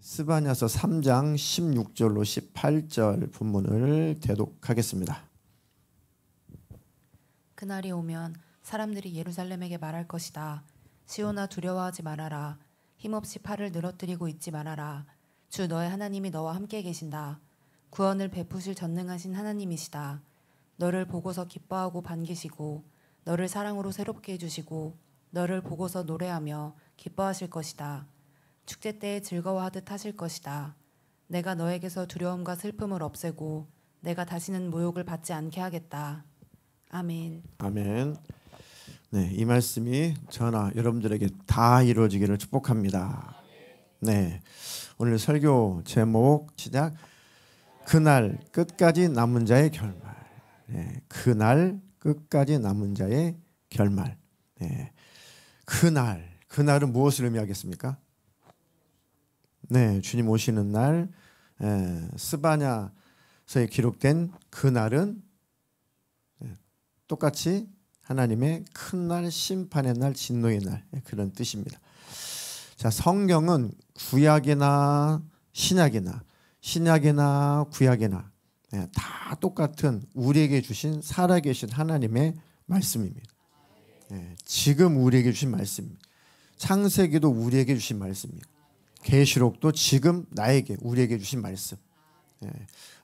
스바냐서 3장 16절로 18절 본문을 대독하겠습니다. 그날이 오면 사람들이 예루살렘에게 말할 것이다. 시온아, 두려워하지 말아라. 힘없이 팔을 늘어뜨리고 있지 말아라. 주 너의 하나님이 너와 함께 계신다. 구원을 베푸실 전능하신 하나님이시다. 너를 보고서 기뻐하고 반기시고 너를 사랑으로 새롭게 해주시고 너를 보고서 노래하며 기뻐하실 것이다. 축제 때에 즐거워하듯 하실 것이다. 내가 너에게서 두려움과 슬픔을 없애고 내가 다시는 모욕을 받지 않게 하겠다. 아멘. 아멘. 네, 이 말씀이 저나 여러분들에게 다 이루어지기를 축복합니다. 네, 오늘 설교 제목 시작. 그날 끝까지 남은 자의 결말. 네, 그날 끝까지 남은 자의 결말. 네, 그날은 무엇을 의미하겠습니까? 네, 주님 오시는 날, 스바냐서에 기록된 그날은 똑같이 하나님의 큰 날, 심판의 날, 진노의 날, 그런 뜻입니다. 자, 성경은 구약이나 신약이나 구약이나 다 똑같은 우리에게 주신 살아계신 하나님의 말씀입니다. 지금 우리에게 주신 말씀입니다. 창세기도 우리에게 주신 말씀입니다. 계시록도 지금 나에게 우리에게 주신 말씀.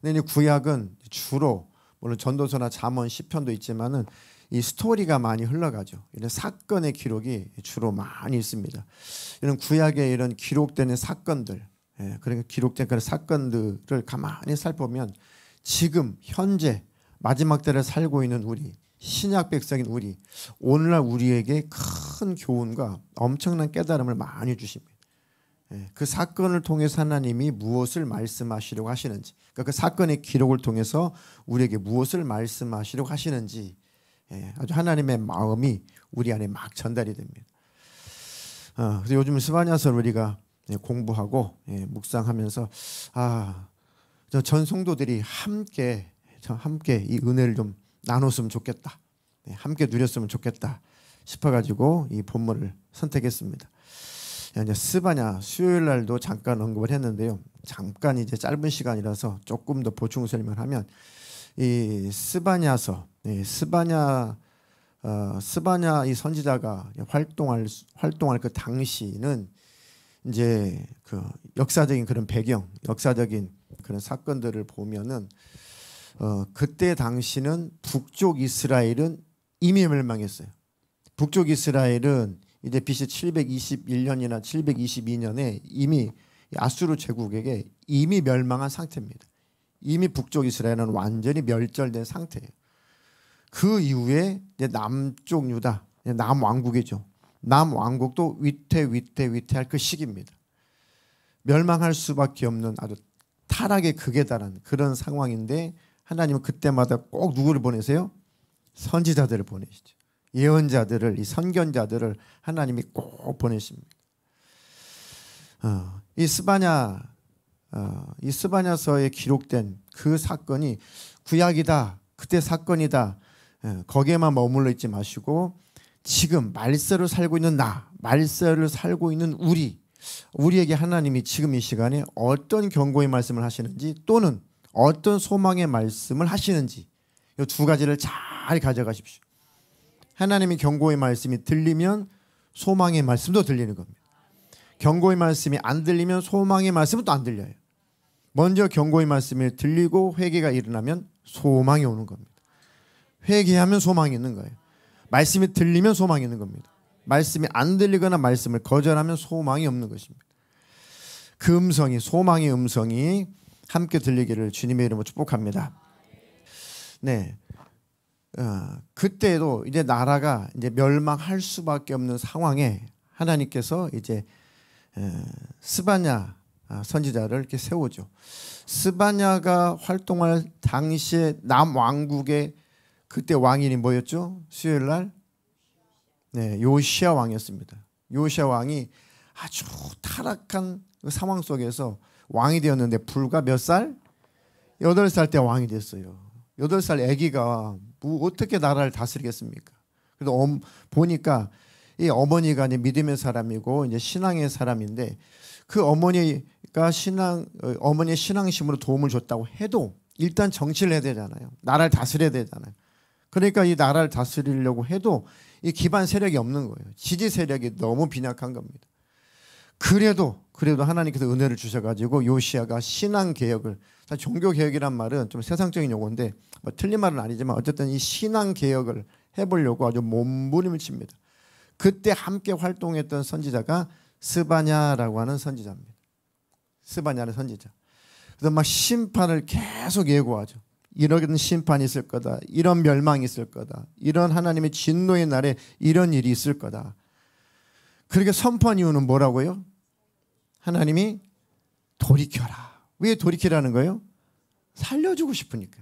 근데 구약은 주로 물론 전도서나 잠언 시편도 있지만은 이 스토리가 많이 흘러가죠. 이런 사건의 기록이 주로 많이 있습니다. 이런 구약에 이런 기록되는 사건들, 그러니까 기록된 그런 사건들을 가만히 살펴보면 지금 현재 마지막 때를 살고 있는 우리 신약 백성인 우리 오늘날 우리에게 큰 교훈과 엄청난 깨달음을 많이 주십니다. 그 사건을 통해서 하나님이 무엇을 말씀하시려고 하시는지, 그러니까 그 사건의 기록을 통해서 우리에게 무엇을 말씀하시려고 하시는지 아주 하나님의 마음이 우리 안에 막 전달이 됩니다. 그래서 요즘 스바냐서를 우리가 공부하고 묵상하면서 전 성도들이 함께 이 은혜를 좀 나눴으면 좋겠다, 함께 누렸으면 좋겠다 싶어가지고 이 본문을 선택했습니다. 이제 스바냐 수요일 날도 잠깐 언급을 했는데요. 잠깐 이제 짧은 시간이라서 조금 더 보충 설명하면 이 스바냐서, 스바냐 이 선지자가 활동할 그 당시는 이제 그 역사적인 그런 배경, 역사적인 그런 사건들을 보면은 그때 당시는 북쪽 이스라엘은 이미 멸망했어요. 북쪽 이스라엘은 이제 BC 721년이나 722년에 이미 아수르 제국에게 이미 멸망한 상태입니다. 이미 북쪽 이스라엘은 완전히 멸절된 상태예요. 그 이후에 이제 남쪽 유다, 남왕국이죠. 남왕국도 위태할 그 시기입니다. 멸망할 수밖에 없는 아주 타락의 극에 달한 그런 상황인데 하나님은 그때마다 꼭 누구를 보내세요? 선지자들을 보내시죠. 예언자들을, 이 선견자들을 하나님이 꼭 보내십니다. 이 스바냐서에 기록된 그 사건이 구약이다, 그때 사건이다, 거기에만 머물러 있지 마시고 지금 말세로 살고 있는 말세를 살고 있는 우리에게 하나님이 지금 이 시간에 어떤 경고의 말씀을 하시는지 또는 어떤 소망의 말씀을 하시는지 이 두 가지를 잘 가져가십시오. 하나님의 경고의 말씀이 들리면 소망의 말씀도 들리는 겁니다. 경고의 말씀이 안 들리면 소망의 말씀은 또 안 들려요. 먼저 경고의 말씀이 들리고 회개가 일어나면 소망이 오는 겁니다. 회개하면 소망이 있는 거예요. 말씀이 들리면 소망이 있는 겁니다. 말씀이 안 들리거나 말씀을 거절하면 소망이 없는 것입니다. 그 음성이, 소망의 음성이 함께 들리기를 주님의 이름으로 축복합니다. 네. 그때도 이제 나라가 이제 멸망할 수밖에 없는 상황에 하나님께서 이제 스바냐 선지자를 이렇게 세우죠. 스바냐가 활동할 당시에 남왕국의 그때 왕인이 뭐였죠? 수요일 날 요시야 왕이었습니다. 요시야 왕이 아주 타락한 그 상황 속에서 왕이 되었는데 불과 몇 살? 8살 때 왕이 됐어요. 8살 아기가 뭐 어떻게 나라를 다스리겠습니까? 그래서 보니까 이 어머니가 이제 믿음의 사람이고 이제 신앙의 사람인데 그 어머니가 어머니의 신앙심으로 도움을 줬다고 해도 일단 정치를 해야 되잖아요. 나라를 다스려야 되잖아요. 그러니까 이 나라를 다스리려고 해도 이 기반 세력이 없는 거예요. 지지 세력이 너무 빈약한 겁니다. 그래도 하나님께서 은혜를 주셔가지고 요시야가 신앙 개혁을, 종교 개혁이란 말은 좀 세상적인 용어인데 뭐 틀린 말은 아니지만 어쨌든 이 신앙 개혁을 해보려고 아주 몸부림을 칩니다. 그때 함께 활동했던 선지자가 스바냐라고 하는 선지자입니다. 스바냐는 선지자. 그래서 막 심판을 계속 예고하죠. 이런 심판이 있을 거다. 이런 멸망이 있을 거다. 이런 하나님의 진노의 날에 이런 일이 있을 거다. 그렇게 선포한 이유는 뭐라고요? 하나님이 돌이켜라. 왜 돌이키라는 거예요? 살려주고 싶으니까.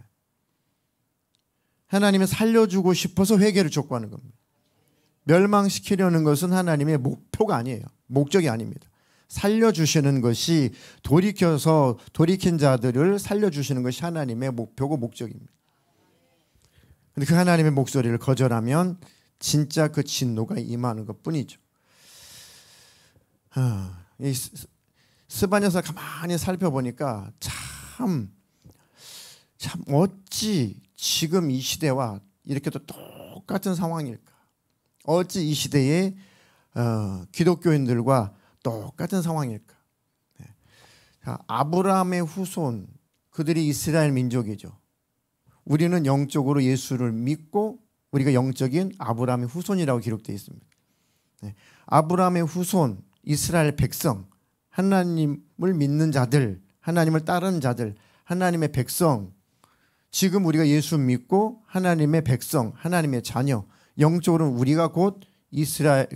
하나님이 살려주고 싶어서 회개를 촉구하는 겁니다. 멸망시키려는 것은 하나님의 목표가 아니에요. 목적이 아닙니다. 살려주시는 것이, 돌이킨 자들을 살려주시는 것이 하나님의 목표고 목적입니다. 그런데 그 하나님의 목소리를 거절하면 진짜 그 진노가 임하는 것뿐이죠. 이 스바냐서 가만히 살펴보니까 참 어찌 지금 이 시대와 이렇게 또 똑같은 상황일까? 어찌 이 시대의 기독교인들과 똑같은 상황일까? 아브라함의 후손, 그들이 이스라엘 민족이죠. 우리는 영적으로 예수를 믿고 우리가 영적인 아브라함의 후손이라고 기록되어 있습니다. 아브라함의 후손, 이스라엘 백성, 하나님을 믿는 자들, 하나님을 따르는 자들, 하나님의 백성, 지금 우리가 예수 믿고 하나님의 백성, 하나님의 자녀, 영적으로는 우리가 곧 이스라엘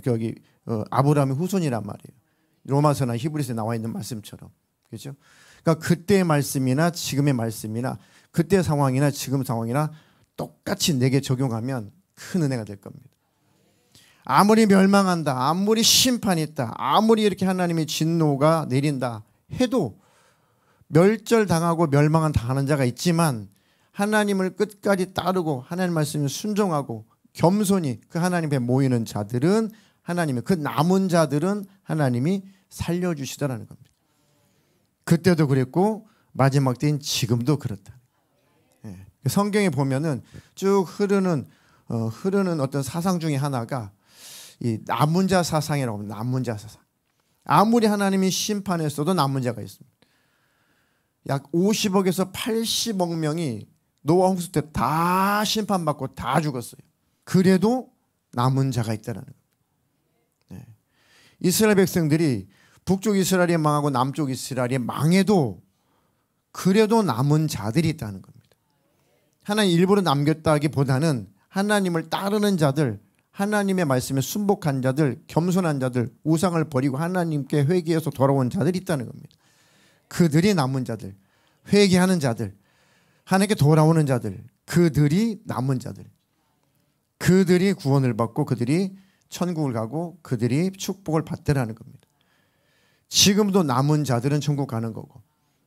아브라함의 후손이란 말이에요. 로마서나 히브리서에 나와 있는 말씀처럼. 그렇죠? 그러니까 그때의 말씀이나 지금의 말씀이나 그때 상황이나 지금 상황이나 똑같이 내게 적용하면 큰 은혜가 될 겁니다. 아무리 멸망한다, 아무리 심판이 있다, 아무리 이렇게 하나님의 진노가 내린다 해도 멸절당하고 멸망한 당하는 자가 있지만 하나님을 끝까지 따르고 하나님 말씀에 순종하고 겸손히 그 하나님 앞에 모이는 자들은 하나님이, 그 남은 자들은 하나님이 살려주시더라는 겁니다. 그때도 그랬고 마지막 때인 지금도 그렇다. 성경에 보면은 쭉 흐르는 어떤 사상 중에 하나가 이 남은 자 사상이라고 합니다. 남은 자 사상. 아무리 하나님이 심판했어도 남은 자가 있습니다. 약 50억에서 80억 명이 노아 홍수 때 다 심판받고 다 죽었어요. 그래도 남은 자가 있다는 겁니다. 이스라엘 백성들이 북쪽 이스라엘이 망하고 남쪽 이스라엘이 망해도 그래도 남은 자들이 있다는 겁니다. 하나님 일부러 남겼다기보다는 하나님을 따르는 자들, 하나님의 말씀에 순복한 자들, 겸손한 자들, 우상을 버리고 하나님께 회개해서 돌아온 자들이 있다는 겁니다. 그들이 남은 자들, 회개하는 자들, 하나님께 돌아오는 자들, 그들이 남은 자들, 그들이 구원을 받고 그들이 천국을 가고 그들이 축복을 받더라는 겁니다. 지금도 남은 자들은 천국 가는 거고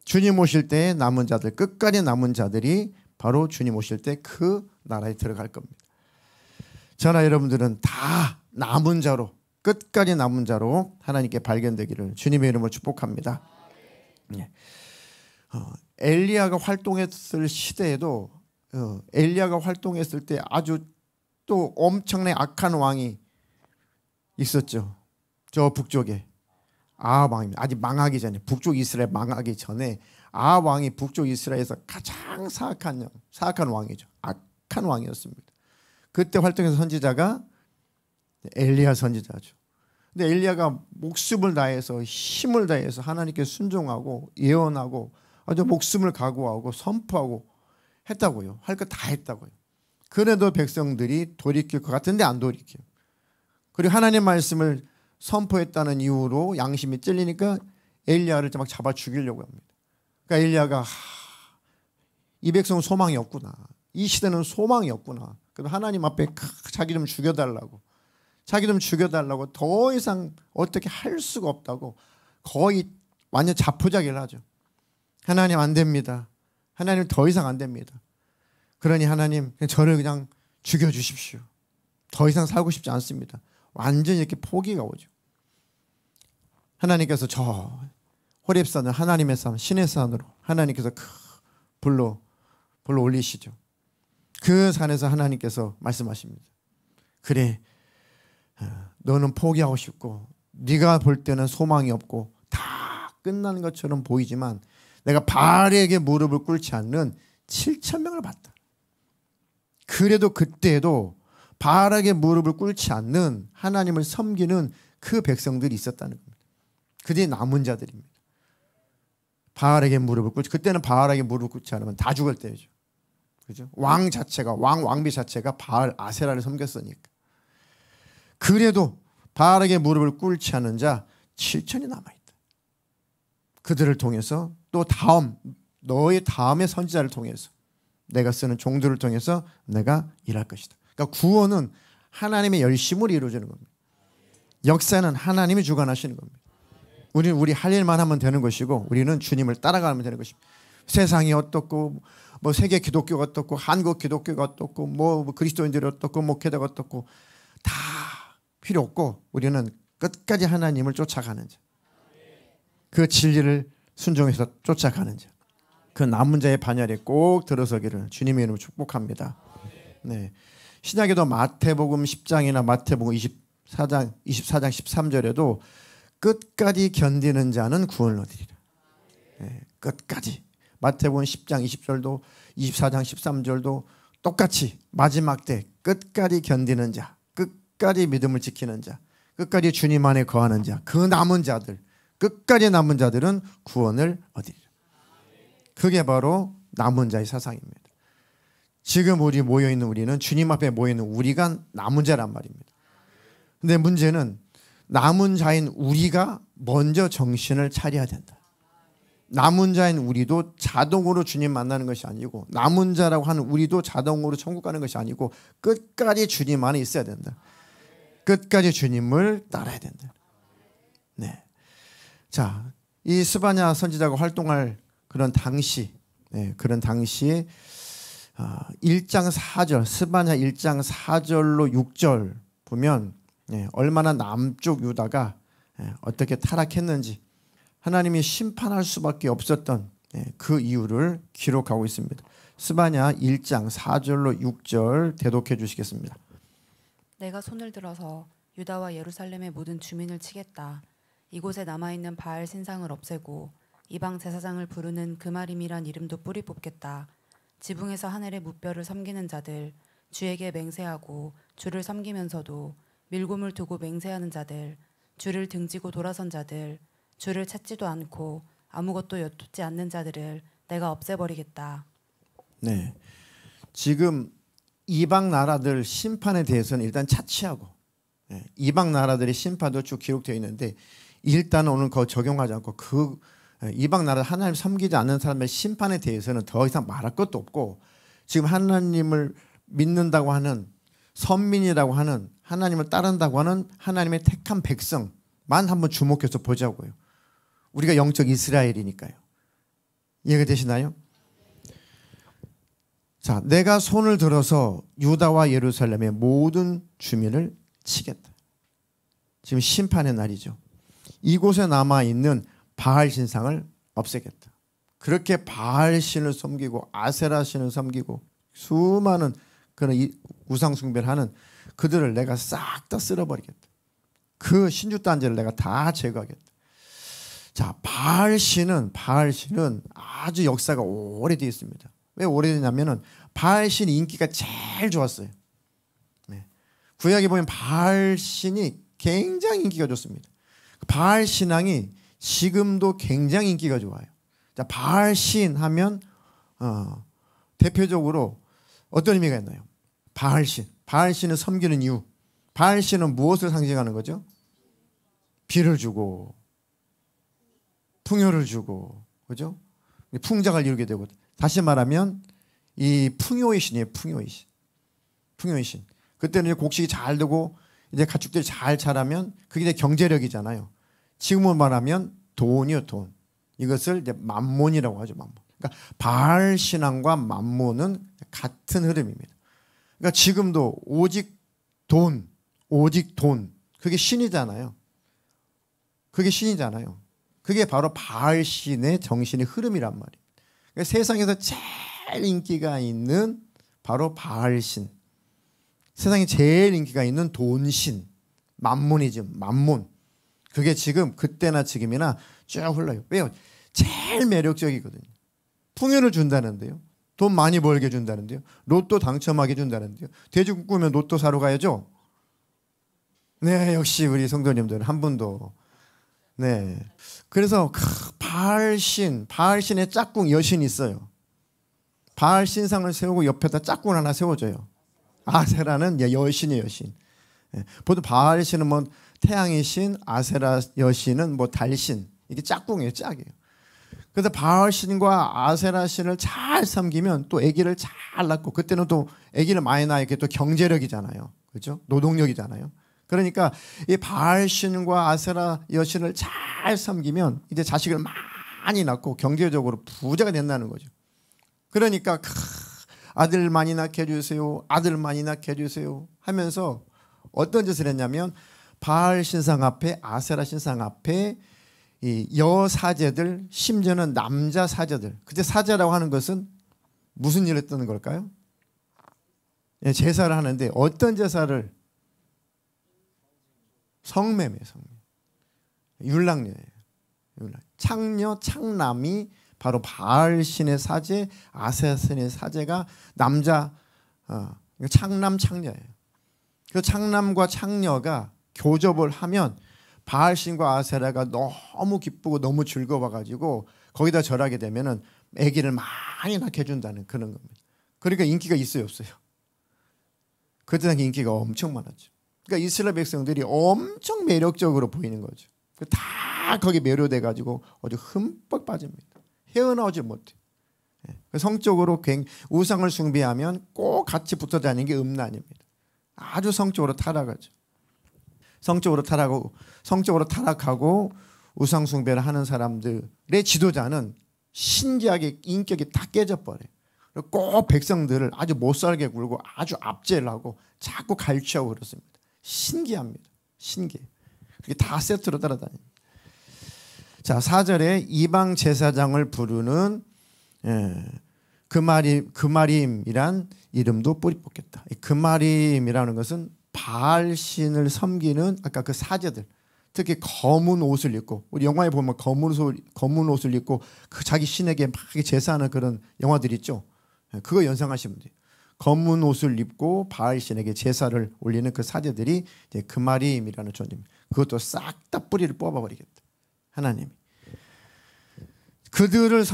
주님 오실 때 남은 자들, 끝까지 남은 자들이 바로 주님 오실 때 그 나라에 들어갈 겁니다. 저나 여러분들은 다 남은 자로, 끝까지 남은 자로 하나님께 발견되기를 주님의 이름으로 축복합니다. 엘리야가 활동했을 시대에도 엘리야가 활동했을 때 아주 또 엄청나게 악한 왕이 있었죠. 저 북쪽에 아합 왕입니다. 아직 망하기 전에, 북쪽 이스라엘 망하기 전에 아합 왕이 북쪽 이스라엘에서 가장 사악한 왕이죠. 악한 왕이었습니다. 그때 활동해서 선지자가 엘리야 선지자죠. 근데 엘리야가 목숨을 다해서 힘을 다해서 하나님께 순종하고 예언하고 아주 목숨을 각오하고 선포하고 했다고요. 할 거 다 했다고요. 그래도 백성들이 돌이킬 것 같은데 안 돌이켜요. 그리고 하나님의 말씀을 선포했다는 이유로 양심이 찔리니까 엘리야를 막 잡아 죽이려고 합니다. 그러니까 엘리야가 이 백성은 소망이 없구나. 이 시대는 소망이 없구나. 그래서 하나님 앞에 자기 좀 죽여달라고. 더 이상 어떻게 할 수가 없다고 거의 완전 자포자기를 하죠. 하나님 안 됩니다. 하나님 더 이상 안 됩니다. 그러니 하나님 저를 그냥 죽여주십시오. 더 이상 살고 싶지 않습니다. 완전히 이렇게 포기가 오죠. 하나님께서 저 호렙산은 하나님의 산, 신의 산으로 하나님께서 불러 올리시죠. 그 산에서 하나님께서 말씀하십니다. 그래, 너는 포기하고 싶고 네가 볼 때는 소망이 없고 다 끝난 것처럼 보이지만 내가 바알에게 무릎을 꿇지 않는 7,000명을 봤다. 그래도 그때도 바알에게 무릎을 꿇지 않는 하나님을 섬기는 그 백성들이 있었다는 겁니다. 그들이 남은 자들입니다. 바알에게 무릎을 꿇지, 그때는 바알에게 무릎을 꿇지 않으면 다 죽을 때죠. 그죠? 왕비 자체가 바알 아세라를 섬겼으니까. 그래도 바알에게 무릎을 꿇지 않은 자 7천이 남아있다. 그들을 통해서 또 너의 다음의 선지자를 통해서 내가 쓰는 종들을 통해서 내가 일할 것이다. 그러니까 구원은 하나님의 열심으로 이루어지는 겁니다. 역사는 하나님이 주관하시는 겁니다. 우리는 우리 할 일만 하면 되는 것이고 우리는 주님을 따라가면 되는 것입니다. 세상이 어떻고 뭐 세계 기독교가 어떻고 한국 기독교가 어떻고 뭐 그리스도인들이 어떻고 목회자가 어떻고 다 필요 없고 우리는 끝까지 하나님을 쫓아가는 자, 그 진리를 순종해서 쫓아가는 자, 그 남은 자의 반열에 꼭 들어서기를 주님의 이름으로 축복합니다. 네. 신약에도 마태복음 10장이나 마태복음 24장 13절에도 끝까지 견디는 자는 구원을 얻으리라. 네, 끝까지. 마태복음 10장 20절도 24장 13절도 똑같이 마지막 때 끝까지 견디는 자, 끝까지 믿음을 지키는 자, 끝까지 주님 안에 거하는 자, 그 남은 자들, 끝까지 남은 자들은 구원을 얻으리라. 그게 바로 남은 자의 사상입니다. 지금 우리는 주님 앞에 모여있는 우리가 남은 자란 말입니다. 근데 문제는 남은 자인 우리가 먼저 정신을 차려야 된다. 남은 자인 우리도 자동으로 주님 만나는 것이 아니고 남은 자라고 하는 우리도 자동으로 천국 가는 것이 아니고 끝까지 주님 안에 있어야 된다. 끝까지 주님을 따라야 된다. 네. 자, 이 스바냐 선지자가 활동할 그런 당시에 1장 4절, 스바냐 1장 4절로 6절 보면 얼마나 남쪽 유다가 어떻게 타락했는지 하나님이 심판할 수밖에 없었던 그 이유를 기록하고 있습니다. 스바냐 1장 4절로 6절 대독해 주시겠습니다. 내가 손을 들어서 유다와 예루살렘의 모든 주민을 치겠다. 이곳에 남아있는 바알 신상을 없애고 이방 제사장을 부르는 그마림이란 이름도 뿌리 뽑겠다. 지붕에서 하늘의 무뼈를 섬기는 자들, 주에게 맹세하고 주를 섬기면서도 밀곰을 두고 맹세하는 자들, 주를 등지고 돌아선 자들, 주를 찾지도 않고 아무것도 엿듣지 않는 자들을 내가 없애버리겠다. 네, 지금 이방 나라들 심판에 대해서는 일단 차치하고 이방 나라들의 심판도 쭉 기록되어 있는데 일단 오늘 그거 적용하지 않고 그 이방 나라 하나님 섬기지 않는 사람의 심판에 대해서는 더 이상 말할 것도 없고 지금 하나님을 믿는다고 하는 선민이라고 하는 하나님을 따른다고 하는 하나님의 택한 백성만 한번 주목해서 보자고요. 우리가 영적 이스라엘이니까요. 이해가 되시나요? 자, 내가 손을 들어서 유다와 예루살렘의 모든 주민을 치겠다. 지금 심판의 날이죠. 이곳에 남아있는 바알 신상을 없애겠다. 그렇게 바알 신을 섬기고 아세라 신을 섬기고 수많은 그런 우상 숭배를 하는 그들을 내가 싹 다 쓸어버리겠다. 그 신주 단지를 내가 다 제거하겠다. 자, 바알 신은 아주 역사가 오래되어 있습니다. 왜 오래되냐면은 바알 신이 인기가 제일 좋았어요. 네. 구약에 보면 바알 신이 굉장히 인기가 좋습니다. 바알 신앙이 지금도 굉장히 인기가 좋아요. 자, 바알 신 하면 대표적으로 어떤 의미가 있나요? 바알 신을 섬기는 이유. 바알 신은 무엇을 상징하는 거죠? 비를 주고 풍요를 주고, 그죠? 풍작을 이루게 되고, 다시 말하면 이 풍요의 신이에요. 풍요의 신. 그때는 이제 곡식이 잘 되고 이제 가축들이 잘 자라면 그게 이제 경제력이잖아요. 지금은 말하면 돈이요, 돈. 이것을 이제 만몬이라고 하죠, 만몬. 그러니까 바알 신앙과 만몬은 같은 흐름입니다. 그러니까 지금도 오직 돈. 그게 신이잖아요. 그게 바로 바알신의 정신의 흐름이란 말이에요. 그러니까 세상에서 제일 인기가 있는 바로 바알신. 세상에 제일 인기가 있는 돈신. 만몬이죠. 만몬. 그게 지금 그때나 지금이나 쭉 흘러요. 왜요? 제일 매력적이거든요. 풍요를 준다는데요. 돈 많이 벌게 준다는데요. 로또 당첨하게 준다는데요. 돼지 꿈꾸면 로또 사러 가야죠. 네, 역시 우리 성도님들은 한 분도. 네. 그래서 바알신의 짝꿍 여신이 있어요. 바알 신상을 세우고 옆에다 짝꿍 하나 세워줘요. 아세라는 여신이에요, 여신. 보통 바알 신은 뭐 태양의 신, 아세라 여신은 뭐 달신. 이게 짝꿍이에요, 짝이에요. 그래서 바알 신과 아세라 신을 잘 섬기면 또 아기를 잘 낳고, 그때는 또 아기를 많이 낳으니까 또 경제력이잖아요. 그렇죠? 노동력이잖아요. 그러니까 이 바알 신과 아세라 여신을 잘 섬기면 이제 자식을 많이 낳고 경제적으로 부자가 된다는 거죠. 그러니까 아들 많이 낳게 해주세요, 아들 많이 낳게 해주세요 하면서 어떤 짓을 했냐면 바알 신상 앞에, 아세라 신상 앞에 이 여사제들, 심지어는 남자 사제들, 그때 사제라고 하는 것은 무슨 일을 했던 걸까요? 제사를 하는데 어떤 제사를? 성매매예요. 율랑녀예요. 창녀, 창남이 바로 바알 신의 사제, 아세라 신의 사제가 남자, 창남, 창녀예요. 그 창남과 창녀가 교접을 하면 바알 신과 아세라가 너무 기쁘고 너무 즐거워가지고 거기다 절하게 되면은 아기를 많이 낳게 해준다는 그런 겁니다. 그러니까 인기가 있어요, 없어요? 그때 당시 인기가 엄청 많았죠. 그러니까 이스라엘 백성들이 엄청 매력적으로 보이는 거죠. 다 거기 매료돼가지고 아주 흠뻑 빠집니다. 헤어나오지 못해. 성적으로 우상을 숭배하면 꼭 같이 붙어 다니는 게 음란입니다. 아주 성적으로 타락하죠. 성적으로 타락하고 우상 숭배를 하는 사람들의 지도자는 신기하게 인격이 다 깨져버려요. 꼭 백성들을 아주 못살게 굴고 아주 압제를 하고 자꾸 갈취하고 그렇습니다. 신기합니다. 신기해. 그게 다 세트로 따라다닙니다. 자, 4절에 이방 제사장을 부르는 그마림이란 이름도 뿌리 뽑겠다. 이 그마림이라는 것은 바알 신을 섬기는 아까 그 사제들, 특히 검은 옷을 입고, 우리 영화에 보면 검은 옷을 입고 그 자기 신에게 막 제사하는 그런 영화들 있죠. 그거 연상하시면 돼요. 검은 옷을 입고 바알 신에게 제사를 올리는 그 사제들이 이제 그마림이라는 존재입니다. 그것도 싹 다 뿌리를 뽑아버리겠다. 하나님이. 그들을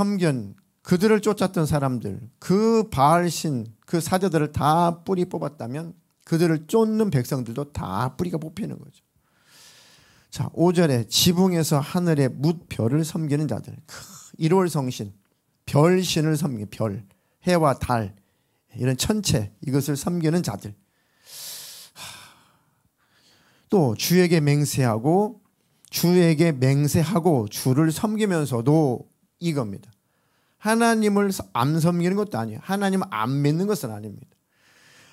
쫓았던 사람들, 그 바알 신, 그 사제들을 다 뿌리 뽑았다면 그들을 쫓는 백성들도 다 뿌리가 뽑히는 거죠. 자, 5절에 지붕에서 하늘의 뭇별을 섬기는 자들. 1월 성신, 별신을 섬기는, 별, 해와 달, 이런 천체, 이것을 섬기는 자들. 또 주에게 맹세하고 주를 섬기면서도 이겁니다. 하나님을 안 섬기는 것도 아니에요. 하나님을 안 믿는 것은 아닙니다.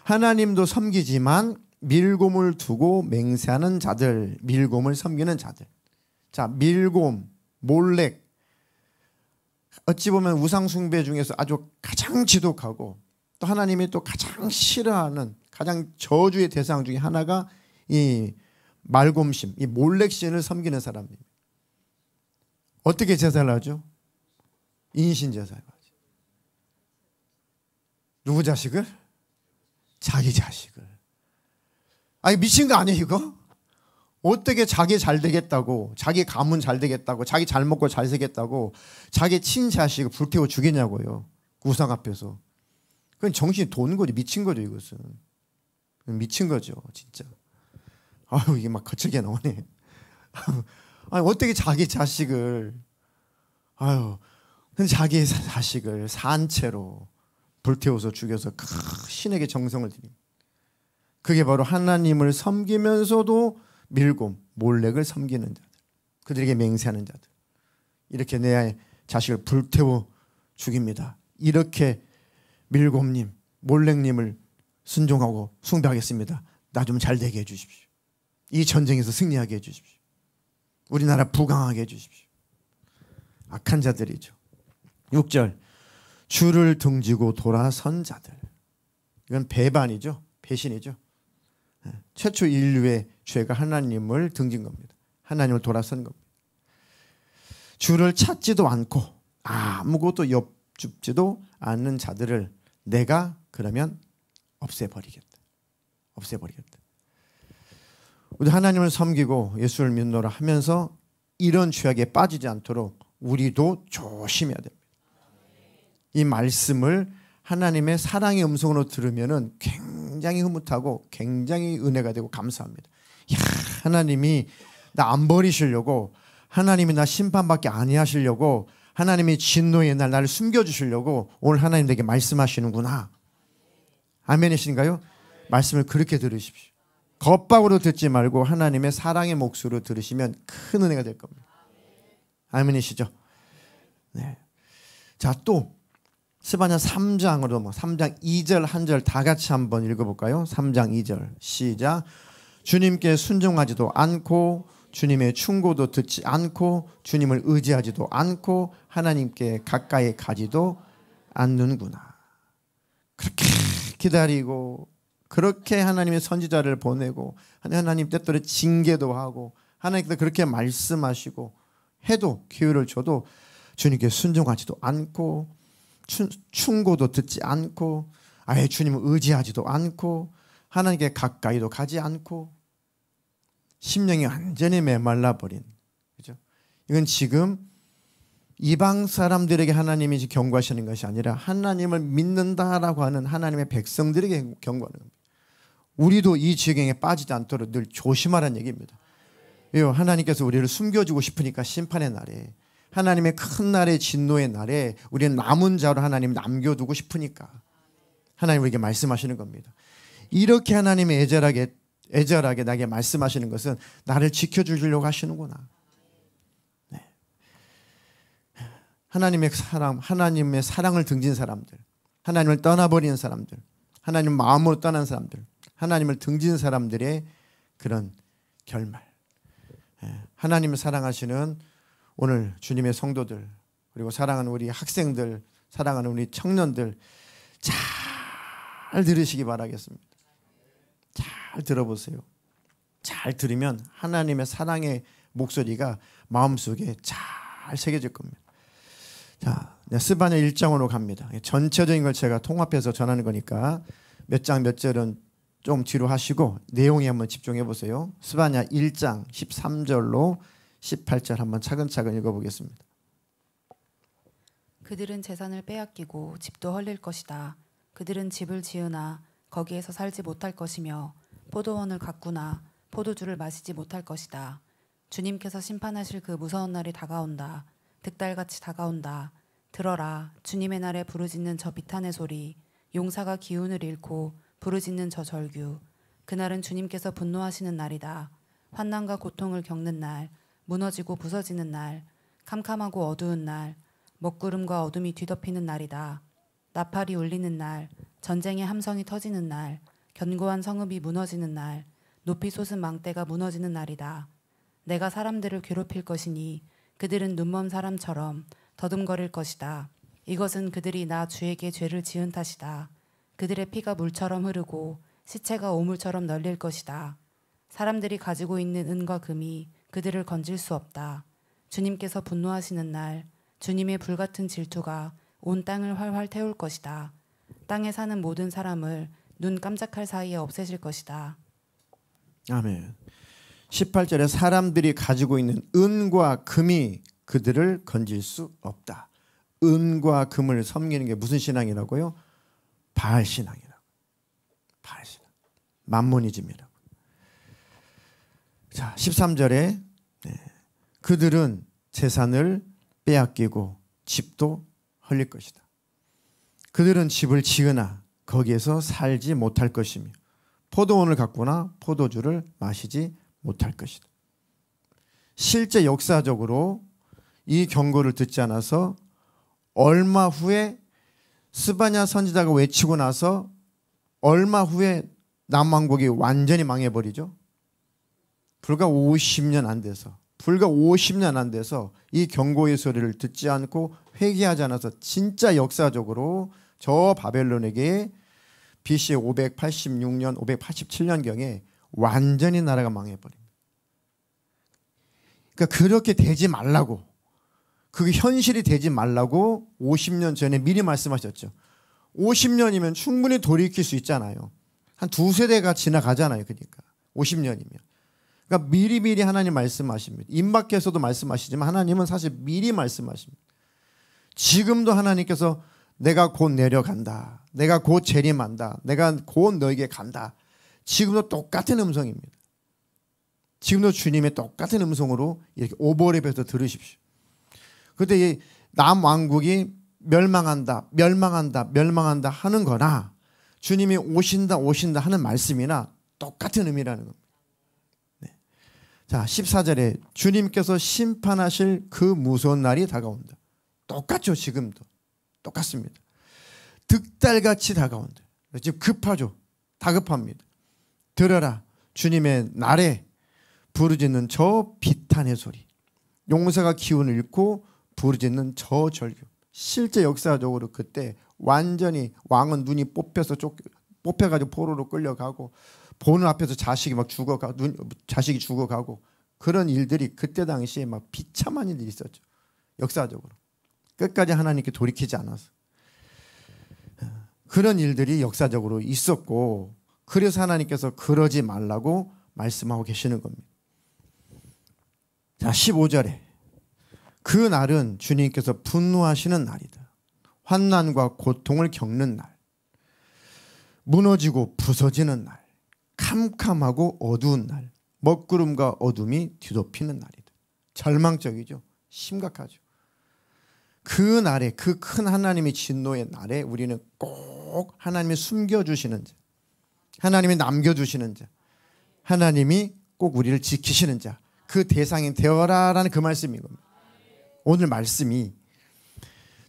하나님도 섬기지만 밀곰을 두고 맹세하는 자들, 밀곰을 섬기는 자들. 자, 밀곰, 몰렉, 어찌 보면 우상 숭배 중에서 아주 가장 지독하고 또 하나님이 또 가장 싫어하는 가장 저주의 대상 중에 하나가 이 말곰신, 이 몰렉신을 섬기는 사람입니다. 어떻게 제사를 하죠? 인신제사를 하죠. 누구 자식을? 자기 자식을. 아니 미친 거 아니에요 이거? 어떻게 자기 잘 되겠다고, 자기 가문 잘 되겠다고, 자기 잘 먹고 잘 살겠다고 자기 친자식을 불태워 죽이냐고요. 우상 앞에서. 그건 정신이 도는 거죠. 미친 거죠 이것은. 미친 거죠 진짜. 아유 이게 막 거칠게 나오네. 아니 어떻게 자기 자식을, 근데 자기 자식을 산채로 불태워서 죽여서 신에게 정성을 드립니다. 그게 바로 하나님을 섬기면서도 밀곰, 몰렉을 섬기는 자들, 그들에게 맹세하는 자들. 이렇게 내 자식을 불태워 죽입니다. 이렇게 밀곰님, 몰렉님을 순종하고 숭배하겠습니다. 나 좀 잘 되게 해주십시오. 이 전쟁에서 승리하게 해주십시오. 우리나라 부강하게 해주십시오. 악한 자들이죠. 6절 주를 등지고 돌아선 자들. 이건 배반이죠. 배신이죠. 최초 인류의 죄가 하나님을 등진 겁니다. 하나님을 돌아선 겁니다. 주를 찾지도 않고 아무것도 엿줍지도 않는 자들을 내가 그러면 없애버리겠다. 우리 하나님을 섬기고 예수를 믿노라 하면서 이런 죄악에 빠지지 않도록 우리도 조심해야 됩니다. 이 말씀을 하나님의 사랑의 음성으로 들으면 굉장히 흐뭇하고 굉장히 은혜가 되고 감사합니다. 야, 하나님이 나 안 버리시려고, 하나님이 나 심판받게 아니하시려고, 하나님이 진노의 날 나를 숨겨주시려고 오늘 하나님 내게 말씀하시는구나. 아멘이신가요? 말씀을 그렇게 들으십시오. 겉박으로 듣지 말고 하나님의 사랑의 목소리로 들으시면 큰 은혜가 될 겁니다. 아멘이시죠? 네. 자, 또 스바냐 3장으로 3장 2절 한 절 다 같이 한번 읽어볼까요? 3장 2절 시작. 주님께 순종하지도 않고 주님의 충고도 듣지 않고 주님을 의지하지도 않고 하나님께 가까이 가지도 않는구나. 그렇게 기다리고 그렇게 하나님의 선지자를 보내고 하나님 때때로 징계도 하고 하나님께서 그렇게 말씀하시고 해도 기회를 줘도 주님께 순종하지도 않고 충고도 듣지 않고 아예 주님을 의지하지도 않고 하나님께 가까이도 가지 않고 심령이 완전히 메말라버린, 그죠? 이건 지금 이방 사람들에게 하나님이 경고하시는 것이 아니라 하나님을 믿는다라고 하는 하나님의 백성들에게 경고하는 겁니다. 우리도 이 지경에 빠지지 않도록 늘 조심하라는 얘기입니다. 왜요? 하나님께서 우리를 숨겨주고 싶으니까 심판의 날에, 하나님의 큰 날의 진노의 날에 우리는 남은 자로 하나님 남겨두고 싶으니까 하나님 우리에게 말씀하시는 겁니다. 이렇게 하나님이 애절하게 나에게 말씀하시는 것은 나를 지켜주려고 하시는구나. 네. 하나님의 사랑을 등진 사람들, 하나님을 떠나버리는 사람들, 하나님 마음으로 떠난 사람들, 하나님을 등진 사람들의 그런 결말. 하나님을 사랑하시는 오늘 주님의 성도들, 그리고 사랑하는 우리 학생들, 사랑하는 우리 청년들 잘 들으시기 바라겠습니다. 잘 들어보세요. 잘 들으면 하나님의 사랑의 목소리가 마음속에 잘 새겨질 겁니다. 자, 스바냐 1장으로 갑니다. 전체적인 걸 제가 통합해서 전하는 거니까 몇 장 몇 절은 좀 뒤로 하시고 내용에 한번 집중해 보세요. 스바냐 1장 13절로 18절 한번 차근차근 읽어보겠습니다. 그들은 재산을 빼앗기고 집도 헐릴 것이다. 그들은 집을 지으나 거기에서 살지 못할 것이며 포도원을 가꾸나 포도주를 마시지 못할 것이다. 주님께서 심판하실 그 무서운 날이 다가온다. 득달같이 다가온다. 들어라. 주님의 날에 부르짖는 저 비탄의 소리, 용사가 기운을 잃고 부르짖는 저 절규. 그날은 주님께서 분노하시는 날이다. 환난과 고통을 겪는 날, 무너지고 부서지는 날, 캄캄하고 어두운 날, 먹구름과 어둠이 뒤덮이는 날이다. 나팔이 울리는 날, 전쟁의 함성이 터지는 날, 견고한 성읍이 무너지는 날, 높이 솟은 망대가 무너지는 날이다. 내가 사람들을 괴롭힐 것이니 그들은 눈먼 사람처럼 더듬거릴 것이다. 이것은 그들이 나 주에게 죄를 지은 탓이다. 그들의 피가 물처럼 흐르고 시체가 오물처럼 널릴 것이다. 사람들이 가지고 있는 은과 금이 그들을 건질 수 없다. 주님께서 분노하시는 날, 주님의 불같은 질투가 온 땅을 활활 태울 것이다. 땅에 사는 모든 사람을 눈 깜짝할 사이에 없애실 것이다. 아멘. 18절에 사람들이 가지고 있는 은과 금이 그들을 건질 수 없다. 은과 금을 섬기는 게 무슨 신앙이라고요? 바알 신앙이라고. 바알 신앙. 만모니즘이라고. 자, 13절에 그들은 재산을 빼앗기고 집도 헐릴 것이다. 그들은 집을 지으나 거기에서 살지 못할 것이며 포도원을 가꾸나 포도주를 마시지 못할 것이다. 실제 역사적으로 이 경고를 듣지 않아서 얼마 후에 스바냐 선지자가 외치고 나서 얼마 후에 남왕국이 완전히 망해버리죠. 불과 50년 안 돼서 불과 50년 안 돼서 이 경고의 소리를 듣지 않고 회개하지 않아서 진짜 역사적으로 저 바벨론에게 BC 586년, 587년경에 완전히 나라가 망해버립니다. 그러니까 그렇게 되지 말라고, 그게 현실이 되지 말라고 50년 전에 미리 말씀하셨죠. 50년이면 충분히 돌이킬 수 있잖아요. 한 두세 대가 지나가잖아요. 그러니까 50년이면. 그러니까 미리미리 하나님 말씀하십니다. 임박해서도 말씀하시지만 하나님은 사실 미리 말씀하십니다. 지금도 하나님께서 내가 곧 내려간다. 내가 곧 재림한다. 내가 곧 너에게 간다. 지금도 똑같은 음성입니다. 지금도 주님의 똑같은 음성으로 이렇게 오버랩해서 들으십시오. 그때 남왕국이 멸망한다, 멸망한다, 멸망한다 하는 거나 주님이 오신다, 오신다 하는 말씀이나 똑같은 의미라는 겁니다. 네. 자, 14절에 주님께서 심판하실 그 무서운 날이 다가온다. 똑같죠, 지금도. 똑같습니다. 득달같이 다가온다. 지금 급하죠. 다급합니다. 들어라, 주님의 날에 부르짖는 저 비탄의 소리, 용사가 기운을 잃고 부르짖는 저 절규. 실제 역사적으로 그때 완전히 왕은 눈이 뽑혀가지고 포로로 끌려가고 보는 앞에서 자식이 막 죽어가고 자식이 죽어가고 그런 일들이 그때 당시에 막 비참한 일들이 있었죠. 역사적으로 끝까지 하나님께 돌이키지 않아서 그런 일들이 역사적으로 있었고, 그래서 하나님께서 그러지 말라고 말씀하고 계시는 겁니다. 자, 15절에 그 날은 주님께서 분노하시는 날이다. 환난과 고통을 겪는 날, 무너지고 부서지는 날, 캄캄하고 어두운 날, 먹구름과 어둠이 뒤덮이는 날이다. 절망적이죠. 심각하죠. 그 날에, 그 큰 하나님의 진노의 날에 우리는 꼭 하나님이 숨겨주시는 자, 하나님이 남겨주시는 자, 하나님이 꼭 우리를 지키시는 자, 그 대상이 되어라라는 그 말씀인 겁니다. 오늘 말씀이,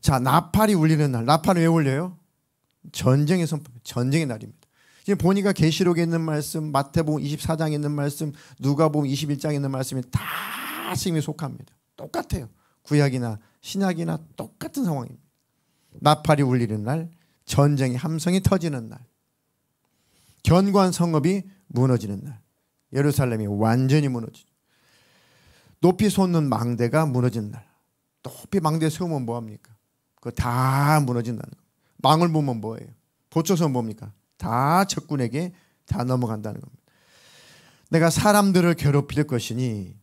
자, 나팔이 울리는 날. 나팔은 왜 울려요? 전쟁의 선포, 전쟁의 날입니다. 지금 보니까 계시록에 있는 말씀, 마태복음 24장에 있는 말씀, 누가복음 21장에 있는 말씀이 다 지금 속합니다. 똑같아요. 구약이나 신약이나 똑같은 상황입니다. 나팔이 울리는 날, 전쟁의 함성이 터지는 날, 견고한 성읍이 무너지는 날, 예루살렘이 완전히 무너지죠. 높이 솟는 망대가 무너지는 날. 높이 망대 세우면 뭐합니까? 그거 다 무너진다는 거예요. 망을 보면 뭐예요? 보초서 뭡니까? 다 적군에게 다 넘어간다는 겁니다. 내가 사람들을 괴롭힐 것이니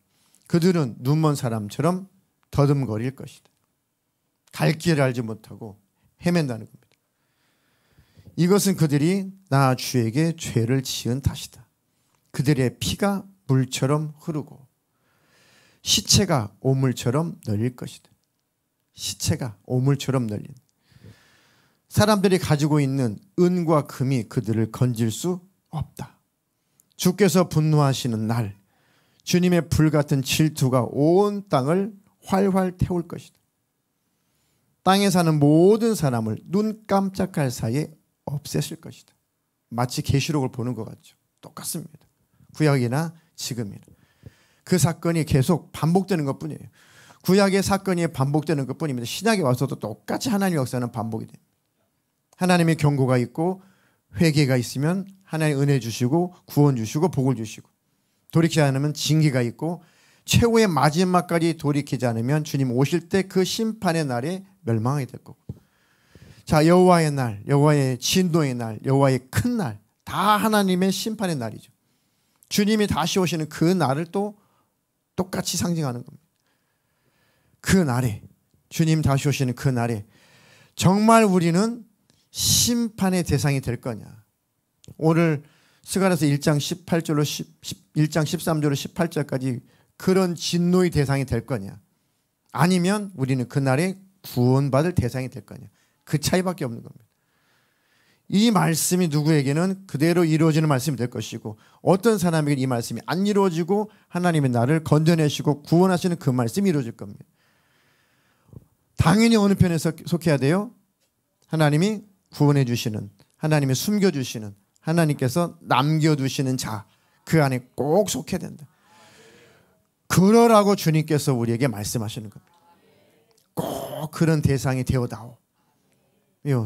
그들은 눈먼 사람처럼 더듬거릴 것이다. 갈 길을 알지 못하고 헤맨다는 겁니다. 이것은 그들이 나 주에게 죄를 지은 탓이다. 그들의 피가 물처럼 흐르고 시체가 오물처럼 널릴 것이다. 시체가 오물처럼 널린. 사람들이 가지고 있는 은과 금이 그들을 건질 수 없다. 주께서 분노하시는 날, 주님의 불같은 질투가 온 땅을 활활 태울 것이다. 땅에 사는 모든 사람을 눈 깜짝할 사이에 없애실 것이다. 마치 계시록을 보는 것 같죠. 똑같습니다. 구약이나 지금이나. 그 사건이 계속 반복되는 것뿐이에요. 구약의 사건이 반복되는 것뿐입니다. 신약에 와서도 똑같이 하나님의 역사는 반복이 됩니다. 하나님의 경고가 있고 회개가 있으면 하나님 은혜 주시고 구원 주시고 복을 주시고, 돌이키지 않으면 징계가 있고, 최후의 마지막까지 돌이키지 않으면 주님 오실 때 그 심판의 날에 멸망하게 될 거고. 자, 여호와의 날, 여호와의 진노의 날, 여호와의 큰 날, 다 하나님의 심판의 날이죠. 주님이 다시 오시는 그 날을 또 똑같이 상징하는 겁니다. 그 날에, 주님 다시 오시는 그 날에 정말 우리는 심판의 대상이 될 거냐. 오늘 스가랴서 1장 18절로 1장 13절로 18절까지 그런 진노의 대상이 될 거냐, 아니면 우리는 그날에 구원받을 대상이 될 거냐. 그 차이밖에 없는 겁니다. 이 말씀이 누구에게는 그대로 이루어지는 말씀이 될 것이고, 어떤 사람에게 이 말씀이 안 이루어지고 하나님의 나를 건져내시고 구원하시는 그 말씀이 이루어질 겁니다. 당연히 어느 편에 속해야 돼요? 하나님이 구원해 주시는, 하나님이 숨겨주시는, 하나님께서 남겨두시는 자, 그 안에 꼭 속해야 된다. 그러라고 주님께서 우리에게 말씀하시는 겁니다. 꼭 그런 대상이 되어다오.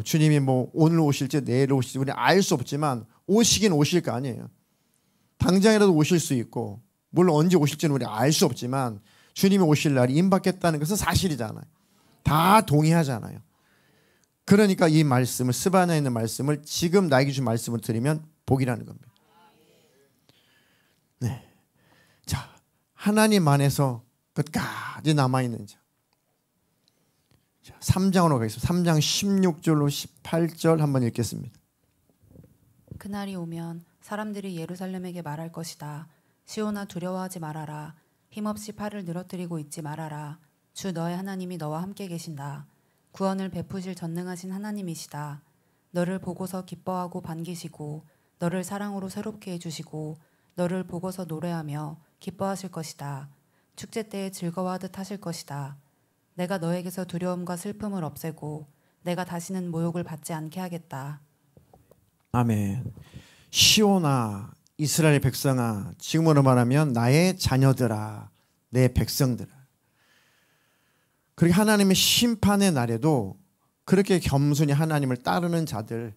주님이 뭐 오늘 오실지 내일 오실지 우리 알 수 없지만 오시긴 오실 거 아니에요. 당장이라도 오실 수 있고 물론 언제 오실지는 우리 알 수 없지만 주님이 오실 날이 임박했다는 것은 사실이잖아요. 다 동의하잖아요. 그러니까 이 말씀을, 스바냐에 있는 말씀을 지금 나에게 준 말씀을 드리면 복이라는 겁니다. 네. 자, 하나님 안에서 끝까지 남아있는 자. 3장으로 가겠습니다. 3장 16절로 18절 한번 읽겠습니다. 그날이 오면 사람들이 예루살렘에게 말할 것이다. 시온아, 두려워하지 말아라. 힘없이 팔을 늘어뜨리고 있지 말아라. 주 너의 하나님이 너와 함께 계신다. 구원을 베푸실 전능하신 하나님이시다. 너를 보고서 기뻐하고 반기시고 너를 사랑으로 새롭게 해주시고 너를 보고서 노래하며 기뻐하실 것이다. 축제 때에 즐거워하듯 하실 것이다. 내가 너에게서 두려움과 슬픔을 없애고 내가 다시는 모욕을 받지 않게 하겠다. 아멘. 시온아, 이스라엘 백성아, 지금으로 말하면 나의 자녀들아, 내 백성들아. 그렇게 하나님의 심판의 날에도 그렇게 겸손히 하나님을 따르는 자들,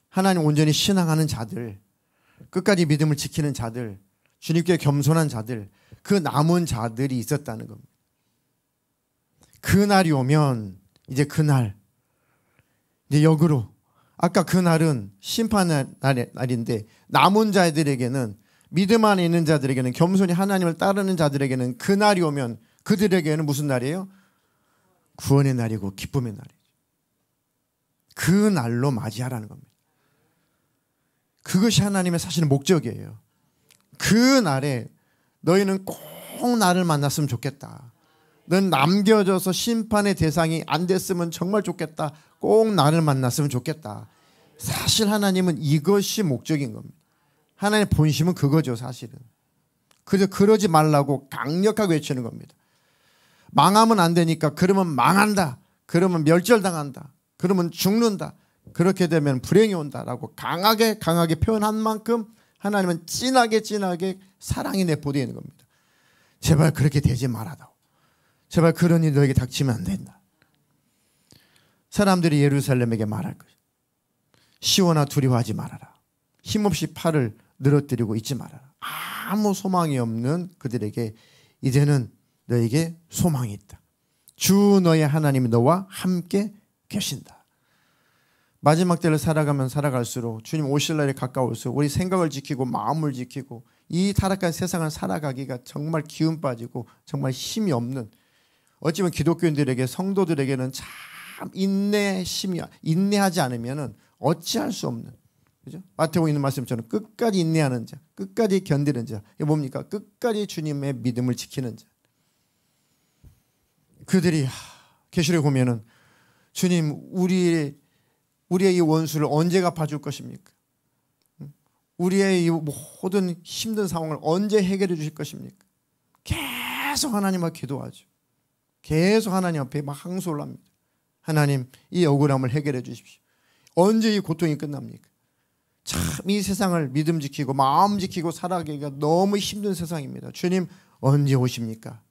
하나님 온전히 신앙하는 자들, 끝까지 믿음을 지키는 자들, 주님께 겸손한 자들, 그 남은 자들이 있었다는 겁니다. 그날이 오면 이제 그날, 이제 역으로 아까 그날은 심판의 날인데 남은 자들에게는, 믿음 안에 있는 자들에게는, 겸손히 하나님을 따르는 자들에게는 그날이 오면 그들에게는 무슨 날이에요? 구원의 날이고 기쁨의 날이죠. 그 날로 맞이하라는 겁니다. 그것이 하나님의 사실은 목적이에요. 그 날에 너희는 꼭 나를 만났으면 좋겠다. 넌 남겨져서 심판의 대상이 안 됐으면 정말 좋겠다. 꼭 나를 만났으면 좋겠다. 사실 하나님은 이것이 목적인 겁니다. 하나님의 본심은 그거죠, 사실은. 그래서 그러지 말라고 강력하게 외치는 겁니다. 망하면 안 되니까, 그러면 망한다, 그러면 멸절당한다, 그러면 죽는다, 그렇게 되면 불행이 온다라고 강하게 표현한 만큼 하나님은 진하게 사랑이 내포되어 있는 겁니다. 제발 그렇게 되지 말아다오. 제발 그런 일 너에게 닥치면 안 된다. 사람들이 예루살렘에게 말할 것이다. 시온아, 두려워하지 말아라. 힘없이 팔을 늘어뜨리고 있지 말아라. 아무 소망이 없는 그들에게 이제는 너에게 소망이 있다. 주 너의 하나님이 너와 함께 계신다. 마지막 때를 살아가면 살아갈수록, 주님 오실 날이 가까울수록 우리 생각을 지키고 마음을 지키고 이 타락한 세상을 살아가기가 정말 기운 빠지고 정말 힘이 없는, 어찌 보면 기독교인들에게, 성도들에게는 참 인내하지 않으면 어찌할 수 없는, 그죠? 마태복음에 있는 말씀처럼 끝까지 인내하는 자, 끝까지 견디는 자, 이게 뭡니까? 끝까지 주님의 믿음을 지키는 자. 그들이 계시록에 보면은 주님, 우리의 이 원수를 언제 갚아줄 것입니까? 우리의 이 모든 힘든 상황을 언제 해결해 주실 것입니까? 계속 하나님 앞에 기도하죠. 계속 하나님 앞에 막 항소를 합니다. 하나님, 이 억울함을 해결해 주십시오. 언제 이 고통이 끝납니까? 참 이 세상을 믿음 지키고 마음 지키고 살아가기가 너무 힘든 세상입니다. 주님, 언제 오십니까?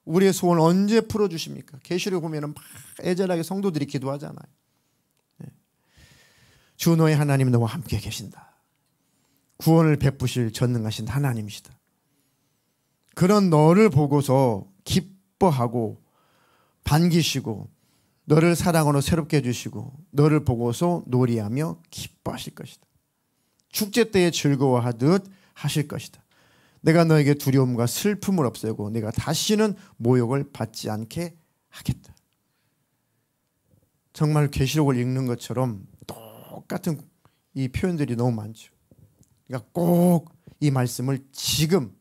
우리의 소원을 언제 풀어주십니까? 계시록 보면 막 애절하게 성도들이 기도하잖아요. 주 너의 하나님 너와 함께 계신다. 구원을 베푸실 전능하신 하나님이시다. 그런 너를 보고서 기뻐하고 반기시고 너를 사랑으로 새롭게 해주시고 너를 보고서 놀이하며 기뻐하실 것이다. 축제 때에 즐거워하듯 하실 것이다. 내가 너에게 두려움과 슬픔을 없애고 내가 다시는 모욕을 받지 않게 하겠다. 정말 계시록을 읽는 것처럼 똑같은 이 표현들이 너무 많죠. 그러니까 꼭 이 말씀을 지금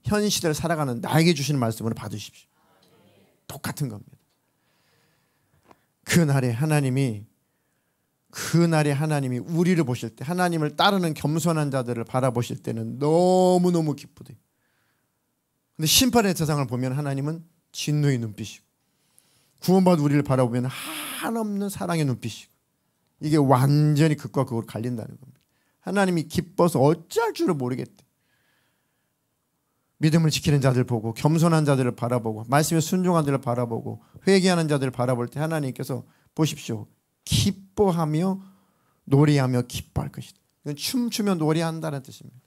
현 시대를 살아가는 나에게 주시는 말씀으로 받으십시오. 똑같은 겁니다. 그날에 하나님이 우리를 보실 때, 하나님을 따르는 겸손한 자들을 바라보실 때는 너무너무 기쁘대요. 근데 심판의 세상을 보면 하나님은 진노의 눈빛이고, 구원받은 우리를 바라보면 한없는 사랑의 눈빛이고, 이게 완전히 극과 극으로 갈린다는 겁니다. 하나님이 기뻐서 어찌할 줄을 모르겠대. 믿음을 지키는 자들 보고 겸손한 자들을 바라보고 말씀에 순종한 자들을 바라보고 회개하는 자들을 바라볼 때 하나님께서 보십시오. 기뻐하며 노래하며 기뻐할 것이다. 이건 춤추며 노래한다는 뜻입니다.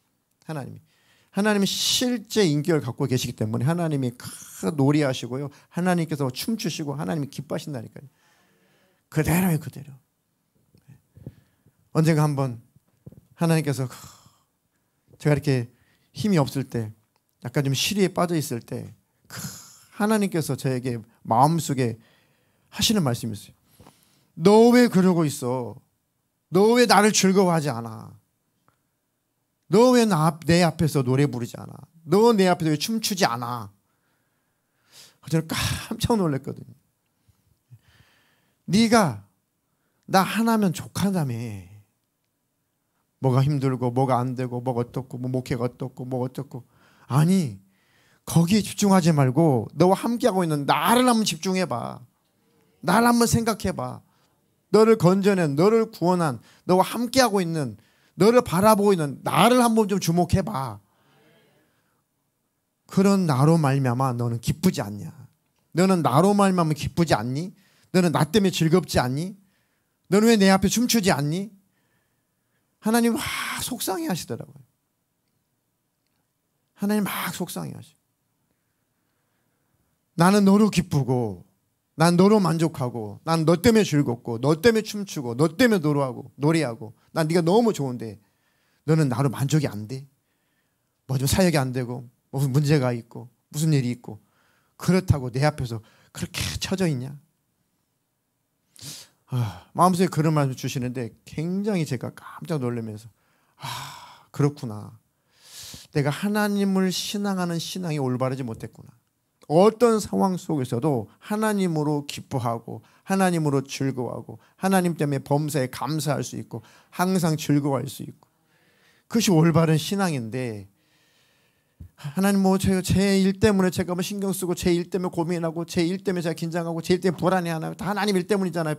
하나님이 실제 인격을 갖고 계시기 때문에 하나님이 노래하시고요. 하나님께서 춤추시고 하나님이 기뻐하신다니까요. 그대로예요, 그대로. 언젠가 한번 하나님께서 제가 이렇게 힘이 없을 때 약간 좀 시리에 빠져 있을 때 하나님께서 저에게 마음속에 하시는 말씀이 있어요. 너 왜 그러고 있어? 너 왜 나를 즐거워하지 않아? 너 왜 내 앞에서 노래 부르지 않아? 너 내 앞에서 왜 춤추지 않아? 저는 깜짝 놀랐거든요. 네가 나 하나면 족하다며. 뭐가 힘들고 뭐가 안 되고 뭐가 어떻고 뭐 목회가 어떻고 뭐 어떻고. 아니 거기에 집중하지 말고 너와 함께하고 있는 나를 한번 집중해봐. 나를 한번 생각해봐. 너를 건져낸, 너를 구원한, 너와 함께하고 있는, 너를 바라보고 있는 나를 한번 좀 주목해봐. 그런 나로 말미암아 너는 기쁘지 않냐? 너는 나로 말미암아 기쁘지 않니? 너는 나 때문에 즐겁지 않니? 너는 왜 내 앞에 춤추지 않니? 하나님 막 속상해 하시더라고요. 하나님 막 속상해 하시. 나는 너로 기쁘고 난 너로 만족하고 난 너 때문에 즐겁고 너 때문에 춤추고 너 때문에 노래하고 난 네가 너무 좋은데 너는 나로 만족이 안 돼? 뭐 좀 사역이 안 되고 무슨 문제가 있고 무슨 일이 있고 그렇다고 내 앞에서 그렇게 처져 있냐? 마음속에 그런 말씀 주시는데 굉장히 제가 깜짝 놀라면서 그렇구나. 내가 하나님을 신앙하는 신앙이 올바르지 못했구나. 어떤 상황 속에서도 하나님으로 기뻐하고 하나님으로 즐거워하고 하나님 때문에 범사에 감사할 수 있고 항상 즐거워할 수 있고 그것이 올바른 신앙인데 하나님 뭐 제 일 때문에 제가 뭐 신경 쓰고 제 일 때문에 고민하고 제 일 때문에 제가 긴장하고 제 일 때문에 불안해하나요? 다 하나님 일 때문이잖아요.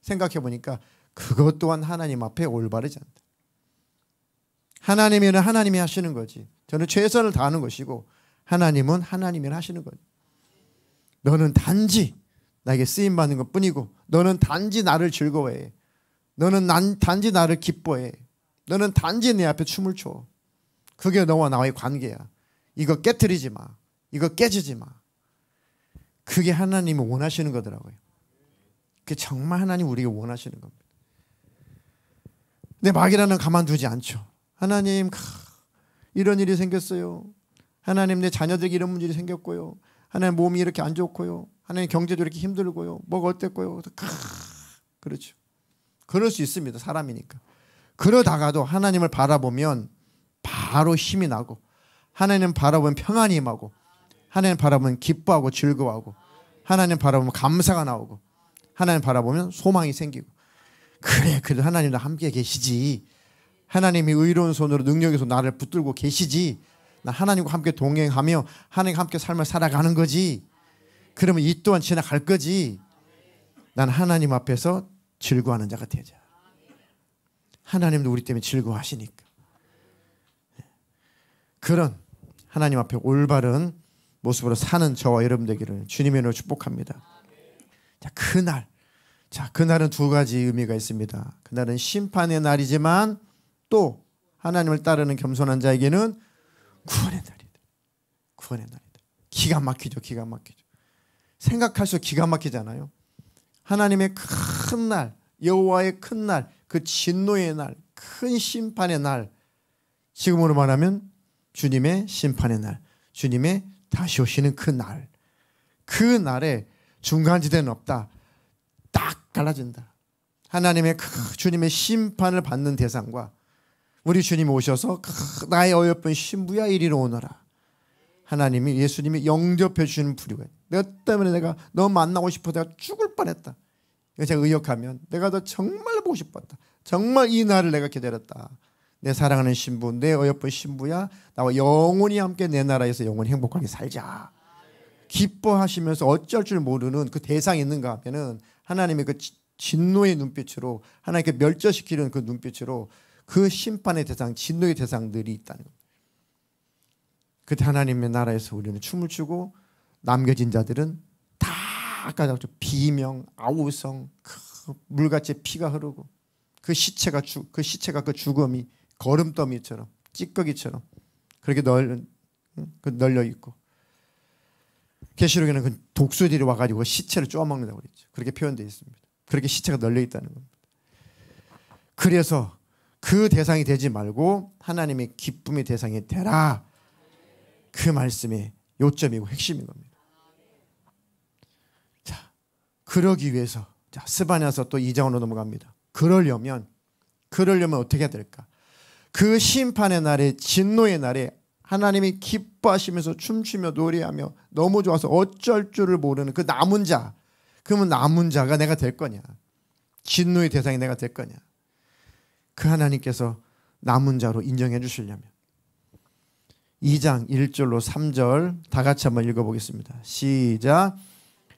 생각해 보니까 그것 또한 하나님 앞에 올바르지 않다. 하나님이면 하나님이 하시는 거지. 저는 최선을 다하는 것이고 하나님은 하나님이 하시는 거지. 너는 단지 나에게 쓰임받는 것뿐이고 너는 단지 나를 즐거워해. 너는 단지 나를 기뻐해. 너는 단지 내 앞에 춤을 춰. 그게 너와 나의 관계야. 이거 깨트리지 마. 이거 깨지지 마. 그게 하나님이 원하시는 거더라고요. 그게 정말 하나님 우리가 원하시는 겁니다. 내 마귀라는 가만두지 않죠. 하나님 이런 일이 생겼어요. 하나님 내 자녀들에게 이런 문제가 생겼고요. 하나님 몸이 이렇게 안 좋고요. 하나님 경제도 이렇게 힘들고요. 뭐가 어땠고요. 그렇죠. 그럴 수 있습니다. 사람이니까. 그러다가도 하나님을 바라보면 바로 힘이 나고 하나님 바라보면 평안이 임하고 하나님 바라보면 기뻐하고 즐거워하고 하나님 바라보면 감사가 나오고 하나님 바라보면 소망이 생기고 그래 그래도 하나님과 함께 계시지. 하나님이 의로운 손으로 능력의 손 나를 붙들고 계시지. 나 하나님과 함께 동행하며 하나님과 함께 삶을 살아가는 거지. 그러면 이 또한 지나갈 거지. 난 하나님 앞에서 즐거워하는 자가 되자. 하나님도 우리 때문에 즐거워하시니까. 그런 하나님 앞에 올바른 모습으로 사는 저와 여러분 되기를 주님의 이름으로 축복합니다. 그날은 두 가지 의미가 있습니다. 그날은 심판의 날이지만 또 하나님을 따르는 겸손한 자에게는 구원의 날이다. 구원의 날이다. 기가 막히죠. 기가 막히죠. 생각할수록 기가 막히잖아요. 하나님의 큰 날, 여호와의 큰 날, 그 진노의 날, 큰 심판의 날, 지금으로 말하면 주님의 심판의 날, 주님의 다시 오시는 그 날, 그 날에 중간지대는 없다. 딱 갈라진다. 하나님의 주님의 심판을 받는 대상과 우리 주님이 오셔서 나의 어여쁜 신부야 이리로 오너라. 하나님이 예수님이 영접해 주시는 부류가 너 때문에 내가 너 만나고 싶어 내가 죽을 뻔했다. 이거 제가 의역하면 내가 너 정말 보고 싶었다. 정말 이 날을 내가 기다렸다. 내 사랑하는 신부 내 어여쁜 신부야 나와 영원히 함께 내 나라에서 영원히 행복하게 살자. 기뻐하시면서 어쩔 줄 모르는 그 대상이 있는가 하면은 하나님의 그 진노의 눈빛으로 하나님께 멸절시키는 그 눈빛으로 그 심판의 대상, 진노의 대상들이 있다는 겁니다. 그때 하나님의 나라에서 우리는 춤을 추고 남겨진 자들은 다 아까 비명, 아우성, 그 물같이 피가 흐르고 그 시체가 그 죽음이 거름더미처럼 찌꺼기처럼 그렇게 널려 있고 계시록에는 그 독수들이 와가지고 시체를 쪼아먹는다고 그랬죠. 그렇게 표현되어 있습니다. 그렇게 시체가 널려 있다는 겁니다. 그래서 그 대상이 되지 말고 하나님의 기쁨의 대상이 되라. 그 말씀의 요점이고 핵심인 겁니다. 자, 그러기 위해서 자, 스바냐서 또 2장으로 넘어갑니다. 그러려면 어떻게 해야 될까? 그 심판의 날에 진노의 날에 하나님이 기뻐하시면서 춤추며 노래하며 너무 좋아서 어쩔 줄을 모르는 그 남은 자, 그러면 남은 자가 내가 될 거냐? 진노의 대상이 내가 될 거냐? 그 하나님께서 남은 자로 인정해 주시려면 2장 1절로 3절 다 같이 한번 읽어보겠습니다. 시작.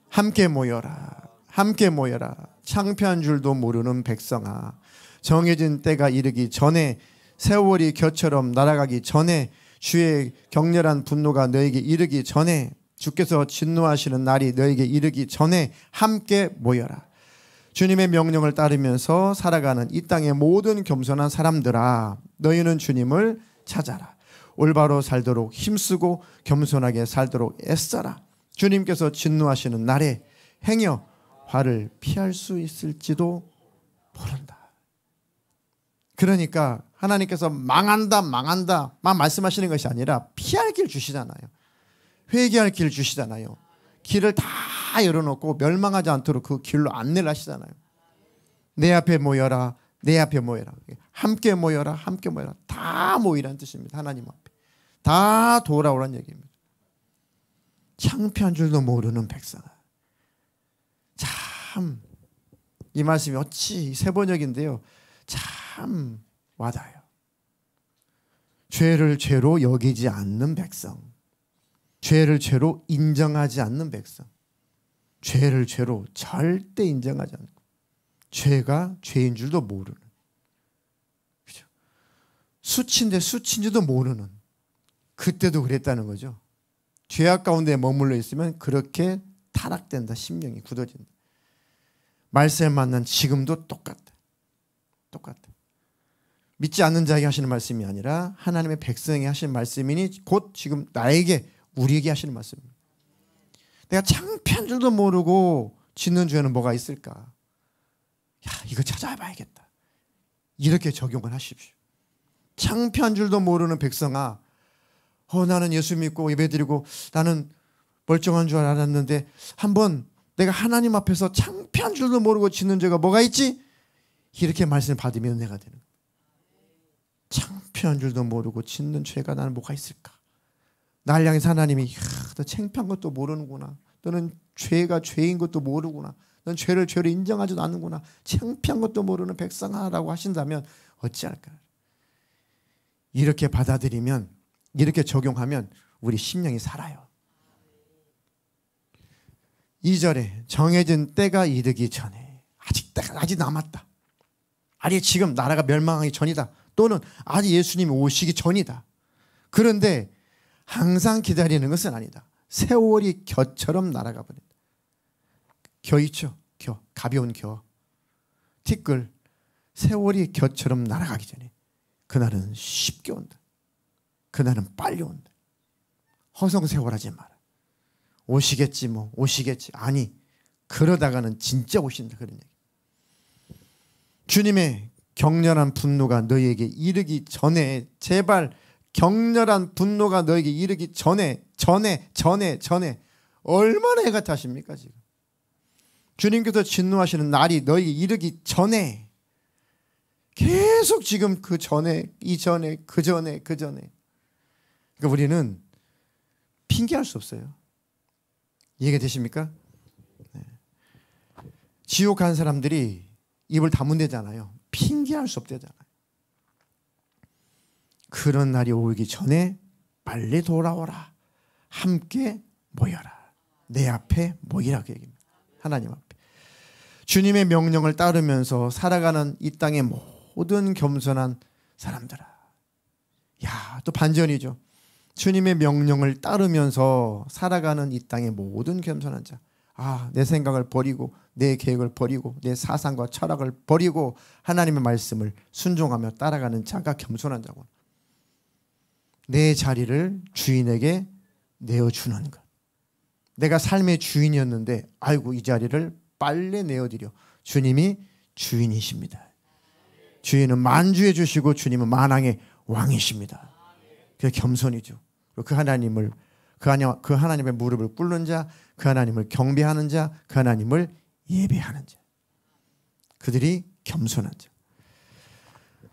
함께 모여라. 함께 모여라. 창피한 줄도 모르는 백성아. 정해진 때가 이르기 전에 세월이 겨처럼 날아가기 전에 주의 격렬한 분노가 너에게 이르기 전에 주께서 진노하시는 날이 너에게 이르기 전에 함께 모여라. 주님의 명령을 따르면서 살아가는 이 땅의 모든 겸손한 사람들아, 너희는 주님을 찾아라. 올바로 살도록 힘쓰고 겸손하게 살도록 애써라. 주님께서 진노하시는 날에 행여 화를 피할 수 있을지도 모른다. 그러니까 하나님께서 망한다만 말씀하시는 것이 아니라 피할 길 주시잖아요. 회개할 길 주시잖아요. 길을 다 열어놓고 멸망하지 않도록 그 길로 안내를 하시잖아요. 내 앞에 모여라. 내 앞에 모여라. 함께 모여라. 함께 모여라. 다 모이라는 뜻입니다. 하나님 앞에. 다 돌아오라는 얘기입니다. 창피한 줄도 모르는 백성아. 참, 이 말씀이 어찌 세번역인데요. 참 와닿아요. 죄를 죄로 여기지 않는 백성. 죄를 죄로 인정하지 않는 백성. 죄를 죄로 절대 인정하지 않고 죄가 죄인 줄도 모르는, 그렇죠? 수치인데 수치인지도 모르는, 그때도 그랬다는 거죠. 죄악 가운데 머물러 있으면 그렇게 타락된다. 심령이 굳어진다. 말세에 만난 지금도 똑같다. 믿지 않는 자에게 하시는 말씀이 아니라 하나님의 백성에게 하시는 말씀이니 곧 지금 나에게, 우리에게 하시는 말씀입니다. 내가 창피한 줄도 모르고 짓는 죄는 뭐가 있을까? 야, 이거 찾아봐야겠다. 이렇게 적용을 하십시오. 창피한 줄도 모르는 백성아, 나는 예수 믿고 예배드리고 나는 멀쩡한 줄 알았는데 한번 내가 하나님 앞에서 창피한 줄도 모르고 짓는 죄가 뭐가 있지? 이렇게 말씀을 받으면 은혜가 되는 거예요. 창피한 줄도 모르고 짓는 죄가 나는 뭐가 있을까? 날 향해서 하나님이, 너 창피한 것도 모르는구나. 너는 죄가 죄인 것도 모르구나. 넌 죄를 죄로 인정하지도 않는구나. 창피한 것도 모르는 백성아라고 하신다면 어찌할까? 이렇게 받아들이면, 이렇게 적용하면 우리 심령이 살아요. 2절에 정해진 때가 이르기 전에, 때가 아직 남았다. 아니 지금 나라가 멸망하기 전이다. 또는 아직 예수님이 오시기 전이다. 그런데 항상 기다리는 것은 아니다. 세월이 겨처럼 날아가 버린다. 겨 있죠? 겨. 가벼운 겨. 티끌. 세월이 겨처럼 날아가기 전에 그날은 쉽게 온다. 그날은 빨리 온다. 허송세월하지 마라. 오시겠지 뭐. 오시겠지. 아니, 그러다가는 진짜 오신다. 그런 얘기. 주님의 격렬한 분노가 너희에게 이르기 전에, 제발 격렬한 분노가 너에게 이르기 전에 얼마나 해가 타십니까 지금? 주님께서 진노하시는 날이 너에게 이르기 전에 계속 지금 그 전에, 이전에, 그 전에. 그러니까 우리는 핑계할 수 없어요. 이해가 되십니까? 네. 지옥 간 사람들이 입을 다문대잖아요. 핑계할 수 없대잖아요. 그런 날이 오기 전에 빨리 돌아오라. 함께 모여라. 내 앞에 모이라. 그 얘기입니다. 하나님 앞에. 주님의 명령을 따르면서 살아가는 이 땅의 모든 겸손한 사람들아. 야, 또 반전이죠. 주님의 명령을 따르면서 살아가는 이 땅의 모든 겸손한 자. 내 생각을 버리고 내 계획을 버리고 내 사상과 철학을 버리고 하나님의 말씀을 순종하며 따라가는 자가 겸손한 자고, 내 자리를 주인에게 내어주는 것. 내가 삶의 주인이었는데 이 자리를 빨리 내어드려. 주님이 주인이십니다. 주인은 만주해 주시고 주님은 만왕의 왕이십니다. 그게 겸손이죠. 그 하나님을 그 하나님의 무릎을 꿇는 자, 그 하나님을 경배하는 자, 그 하나님을 예배하는 자, 그들이 겸손한 자.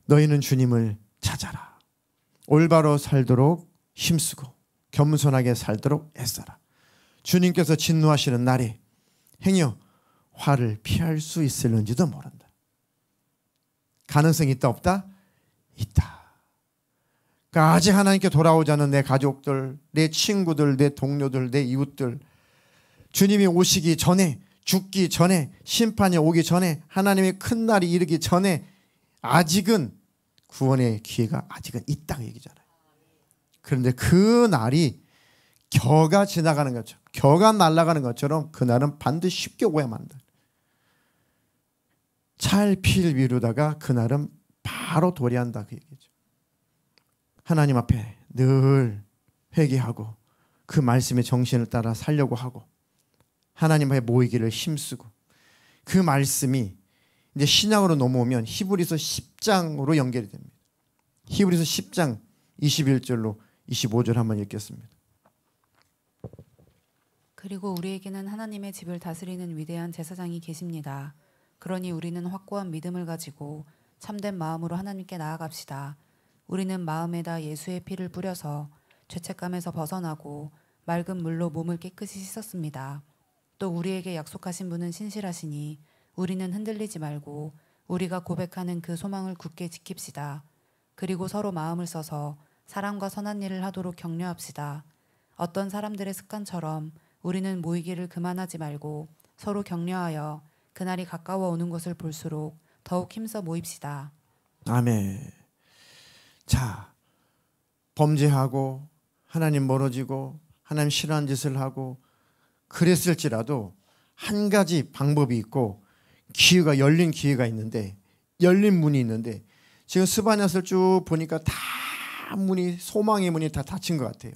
너희는 주님을 찾아라. 올바로 살도록 힘쓰고 겸손하게 살도록 애써라. 주님께서 진노하시는 날에 행여 화를 피할 수 있을는지도 모른다. 가능성이 있다 없다? 있다. 그러니까 아직 하나님께 돌아오지 않은 내 가족들, 내 친구들, 내 동료들, 내 이웃들, 주님이 오시기 전에, 죽기 전에, 심판이 오기 전에, 하나님의 큰 날이 이르기 전에 아직은 구원의 기회가 아직은 있다고 얘기잖아요. 그런데 그 날이 겨가 지나가는 것처럼, 겨가 날아가는 것처럼 그날은 반드시 쉽게 오야만 한다. 찰필 미루다가 그날은 바로 도래한다, 그 얘기죠. 하나님 앞에 늘 회개하고 그 말씀의 정신을 따라 살려고 하고 하나님 앞에 모이기를 힘쓰고, 그 말씀이 이제 신약으로 넘어오면 히브리서 10장으로 연결이 됩니다. 히브리서 10장 21절로 25절 한번 읽겠습니다. 그리고 우리에게는 하나님의 집을 다스리는 위대한 제사장이 계십니다. 그러니 우리는 확고한 믿음을 가지고 참된 마음으로 하나님께 나아갑시다. 우리는 마음에다 예수의 피를 뿌려서 죄책감에서 벗어나고 맑은 물로 몸을 깨끗이 씻었습니다. 또 우리에게 약속하신 분은 신실하시니 우리는 흔들리지 말고 우리가 고백하는 그 소망을 굳게 지킵시다. 그리고 서로 마음을 써서 사랑과 선한 일을 하도록 격려합시다. 어떤 사람들의 습관처럼 우리는 모이기를 그만하지 말고 서로 격려하여 그날이 가까워 오는 것을 볼수록 더욱 힘써 모입시다. 아멘. 자, 범죄하고 하나님 멀어지고 하나님 싫어하는 짓을 하고 그랬을지라도 한 가지 방법이 있고 기회가, 열린 기회가 있는데, 열린 문이 있는데, 지금 스바냐스를 쭉 보니까 다 문이, 소망의 문이 다 닫힌 것 같아요.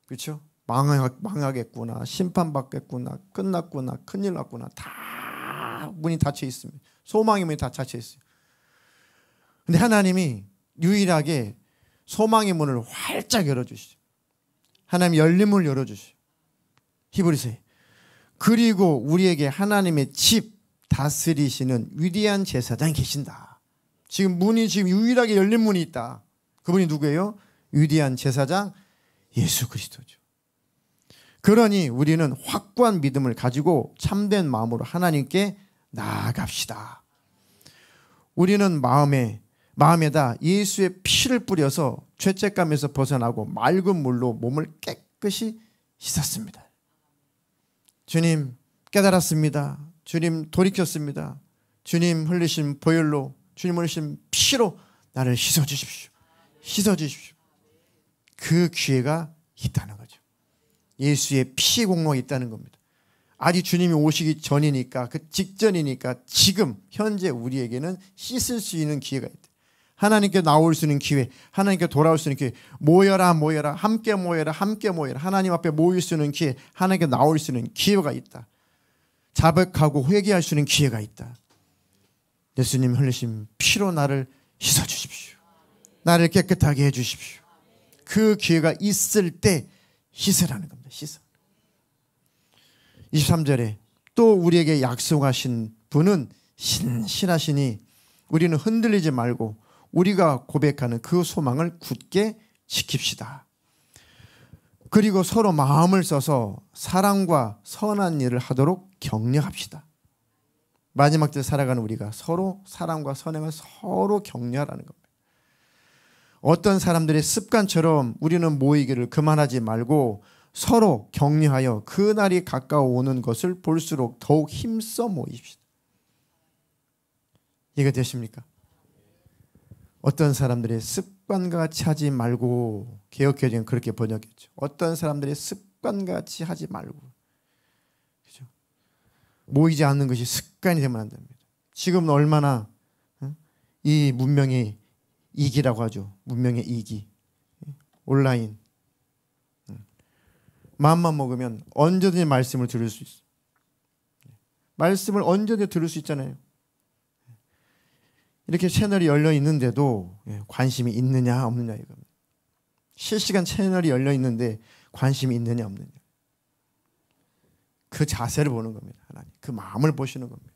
그렇죠? 망하겠구나, 심판받겠구나, 끝났구나, 큰일 났구나, 다 문이 닫혀 있습니다. 소망의 문이 다 닫혀 있어요. 근데 하나님이 유일하게 소망의 문을 활짝 열어주시죠. 하나님 열린 문을 열어주시죠. 히브리서에. 그리고 우리에게 하나님의 집 다스리시는 위대한 제사장이 계신다. 지금 문이, 지금 유일하게 열린 문이 있다. 그분이 누구예요? 위대한 제사장 예수 그리스도죠. 그러니 우리는 확고한 믿음을 가지고 참된 마음으로 하나님께 나아갑시다. 우리는 마음에다 예수의 피를 뿌려서 죄책감에서 벗어나고 맑은 물로 몸을 깨끗이 씻었습니다. 주님 깨달았습니다. 주님 돌이켰습니다. 주님 흘리신 보혈로, 주님 흘리신 피로 나를 씻어주십시오. 씻어주십시오. 그 기회가 있다는 거죠. 예수의 피 공로가 있다는 겁니다. 아직 주님이 오시기 전이니까, 그 직전이니까 지금 현재 우리에게는 씻을 수 있는 기회가 있다. 하나님께 나올 수 있는 기회, 하나님께 돌아올 수 있는 기회, 모여라 모여라, 함께 모여라, 함께 모여라, 하나님 앞에 모일 수 있는 기회, 하나님께 나올 수 있는 기회가 있다. 자백하고 회개할 수 있는 기회가 있다. 예수님 흘리신 피로 나를 씻어주십시오. 나를 깨끗하게 해주십시오. 그 기회가 있을 때 씻으라는 겁니다. 씻어. 23절에 또 우리에게 약속하신 분은 신실하시니 우리는 흔들리지 말고 우리가 고백하는 그 소망을 굳게 지킵시다. 그리고 서로 마음을 써서 사랑과 선한 일을 하도록 격려합시다. 마지막 때 살아가는 우리가 서로 사랑과 선행을 서로 격려하라는 겁니다. 어떤 사람들의 습관처럼 우리는 모이기를 그만하지 말고 서로 격려하여 그날이 가까워오는 것을 볼수록 더욱 힘써 모입시다. 이해가 되십니까? 어떤 사람들의 습관과 같이 하지 말고, 개역개정은 그렇게 번역했죠. 어떤 사람들이 습관과 같이 하지 말고, 그죠? 모이지 않는 것이 습관이 되면 안 됩니다. 지금 얼마나 이 문명의 이기라고 하죠. 문명의 이기, 온라인. 마음만 먹으면 언제든지 말씀을 들을 수 있어요. 말씀을 언제든지 들을 수 있잖아요. 이렇게 채널이 열려 있는데도 관심이 있느냐 없느냐 이겁니다. 실시간 채널이 열려 있는데 관심이 있느냐 없느냐. 그 자세를 보는 겁니다. 하나님. 그 마음을 보시는 겁니다.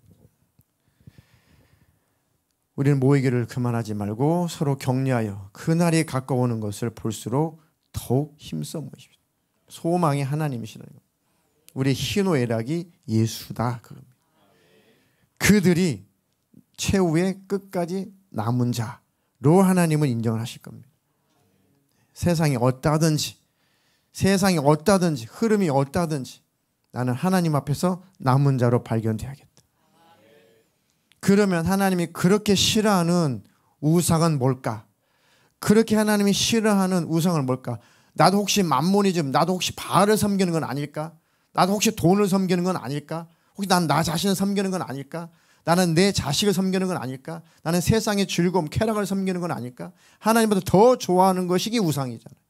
우리는 모이기를 그만하지 말고 서로 격려하여 그날이 가까워오는 것을 볼수록 더욱 힘써 모이십시오. 소망이 하나님이시라는 겁니다. 우리의 희노애락이 예수다 그겁니다. 그들이 최후의 끝까지 남은 자로 하나님은 인정을 하실 겁니다. 세상이 어떠하든지 흐름이 어떠하든지 나는 하나님 앞에서 남은 자로 발견돼야겠다. 그러면 하나님이 그렇게 싫어하는 우상은 뭘까? 그렇게 하나님이 싫어하는 우상은 뭘까? 나도 혹시 맘모니즘, 나도 혹시 바알을 섬기는 건 아닐까? 나도 혹시 돈을 섬기는 건 아닐까? 혹시 난 나 자신을 섬기는 건 아닐까? 나는 내 자식을 섬기는 건 아닐까? 나는 세상의 즐거움, 쾌락을 섬기는 건 아닐까? 하나님보다 더 좋아하는 것이 우상이잖아요.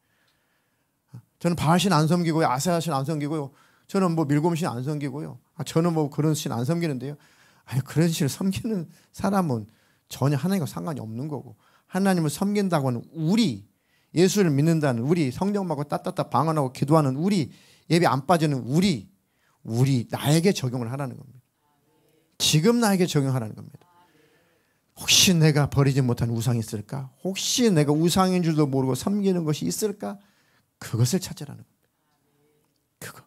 저는 바알신 안 섬기고요. 아세라신 안 섬기고요. 저는 뭐 밀곰신 안 섬기고요. 저는 뭐 그런 신 안 섬기는데요. 아니, 그런 신을 섬기는 사람은 전혀 하나님과 상관이 없는 거고, 하나님을 섬긴다고 하는 우리, 예수를 믿는다는 우리, 성령 받고 따따따 방언하고 기도하는 우리, 예배 안 빠지는 우리 나에게 적용을 하라는 겁니다. 지금 나에게 적용하라는 겁니다. 혹시 내가 버리지 못한 우상이 있을까? 혹시 내가 우상인 줄도 모르고 섬기는 것이 있을까? 그것을 찾으라는 겁니다. 그거.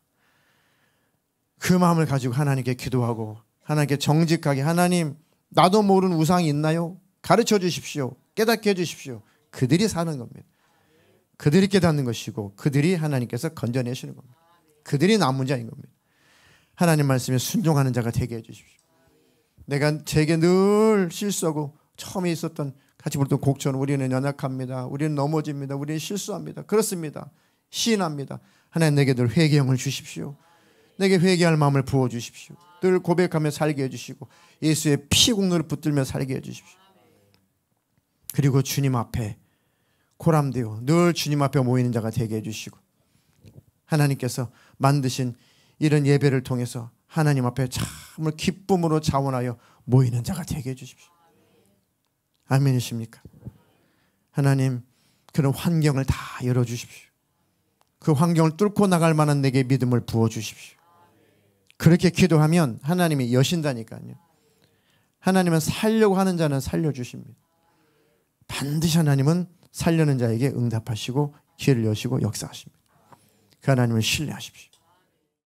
그 마음을 가지고 하나님께 기도하고 하나님께 정직하게, 하나님 나도 모르는 우상이 있나요? 가르쳐 주십시오. 깨닫게 해주십시오. 그들이 사는 겁니다. 그들이 깨닫는 것이고 그들이 하나님께서 건져내시는 겁니다. 그들이 남은 자인 겁니다. 하나님 말씀에 순종하는 자가 되게 해주십시오. 내가 제게 늘 실수하고 처음에 있었던 같이 부르던 곡처럼 우리는 연약합니다. 우리는 넘어집니다. 우리는 실수합니다. 그렇습니다. 시인합니다. 하나님 내게 늘 회개형을 주십시오. 내게 회개할 마음을 부어주십시오. 늘 고백하며 살게 해주시고 예수의 피 공로를 붙들며 살게 해주십시오. 그리고 주님 앞에 고람되어 늘 주님 앞에 모이는 자가 되게 해주시고 하나님께서 만드신 이런 예배를 통해서 하나님 앞에 참을 기쁨으로 자원하여 모이는 자가 되게 해주십시오. 아멘이십니까? 하나님 그런 환경을 다 열어주십시오. 그 환경을 뚫고 나갈 만한 내게 믿음을 부어주십시오. 그렇게 기도하면 하나님이 여신다니까요. 하나님은 살려고 하는 자는 살려주십니다. 반드시 하나님은 살려는 자에게 응답하시고 기회를 여시고 역사하십니다. 그 하나님을 신뢰하십시오.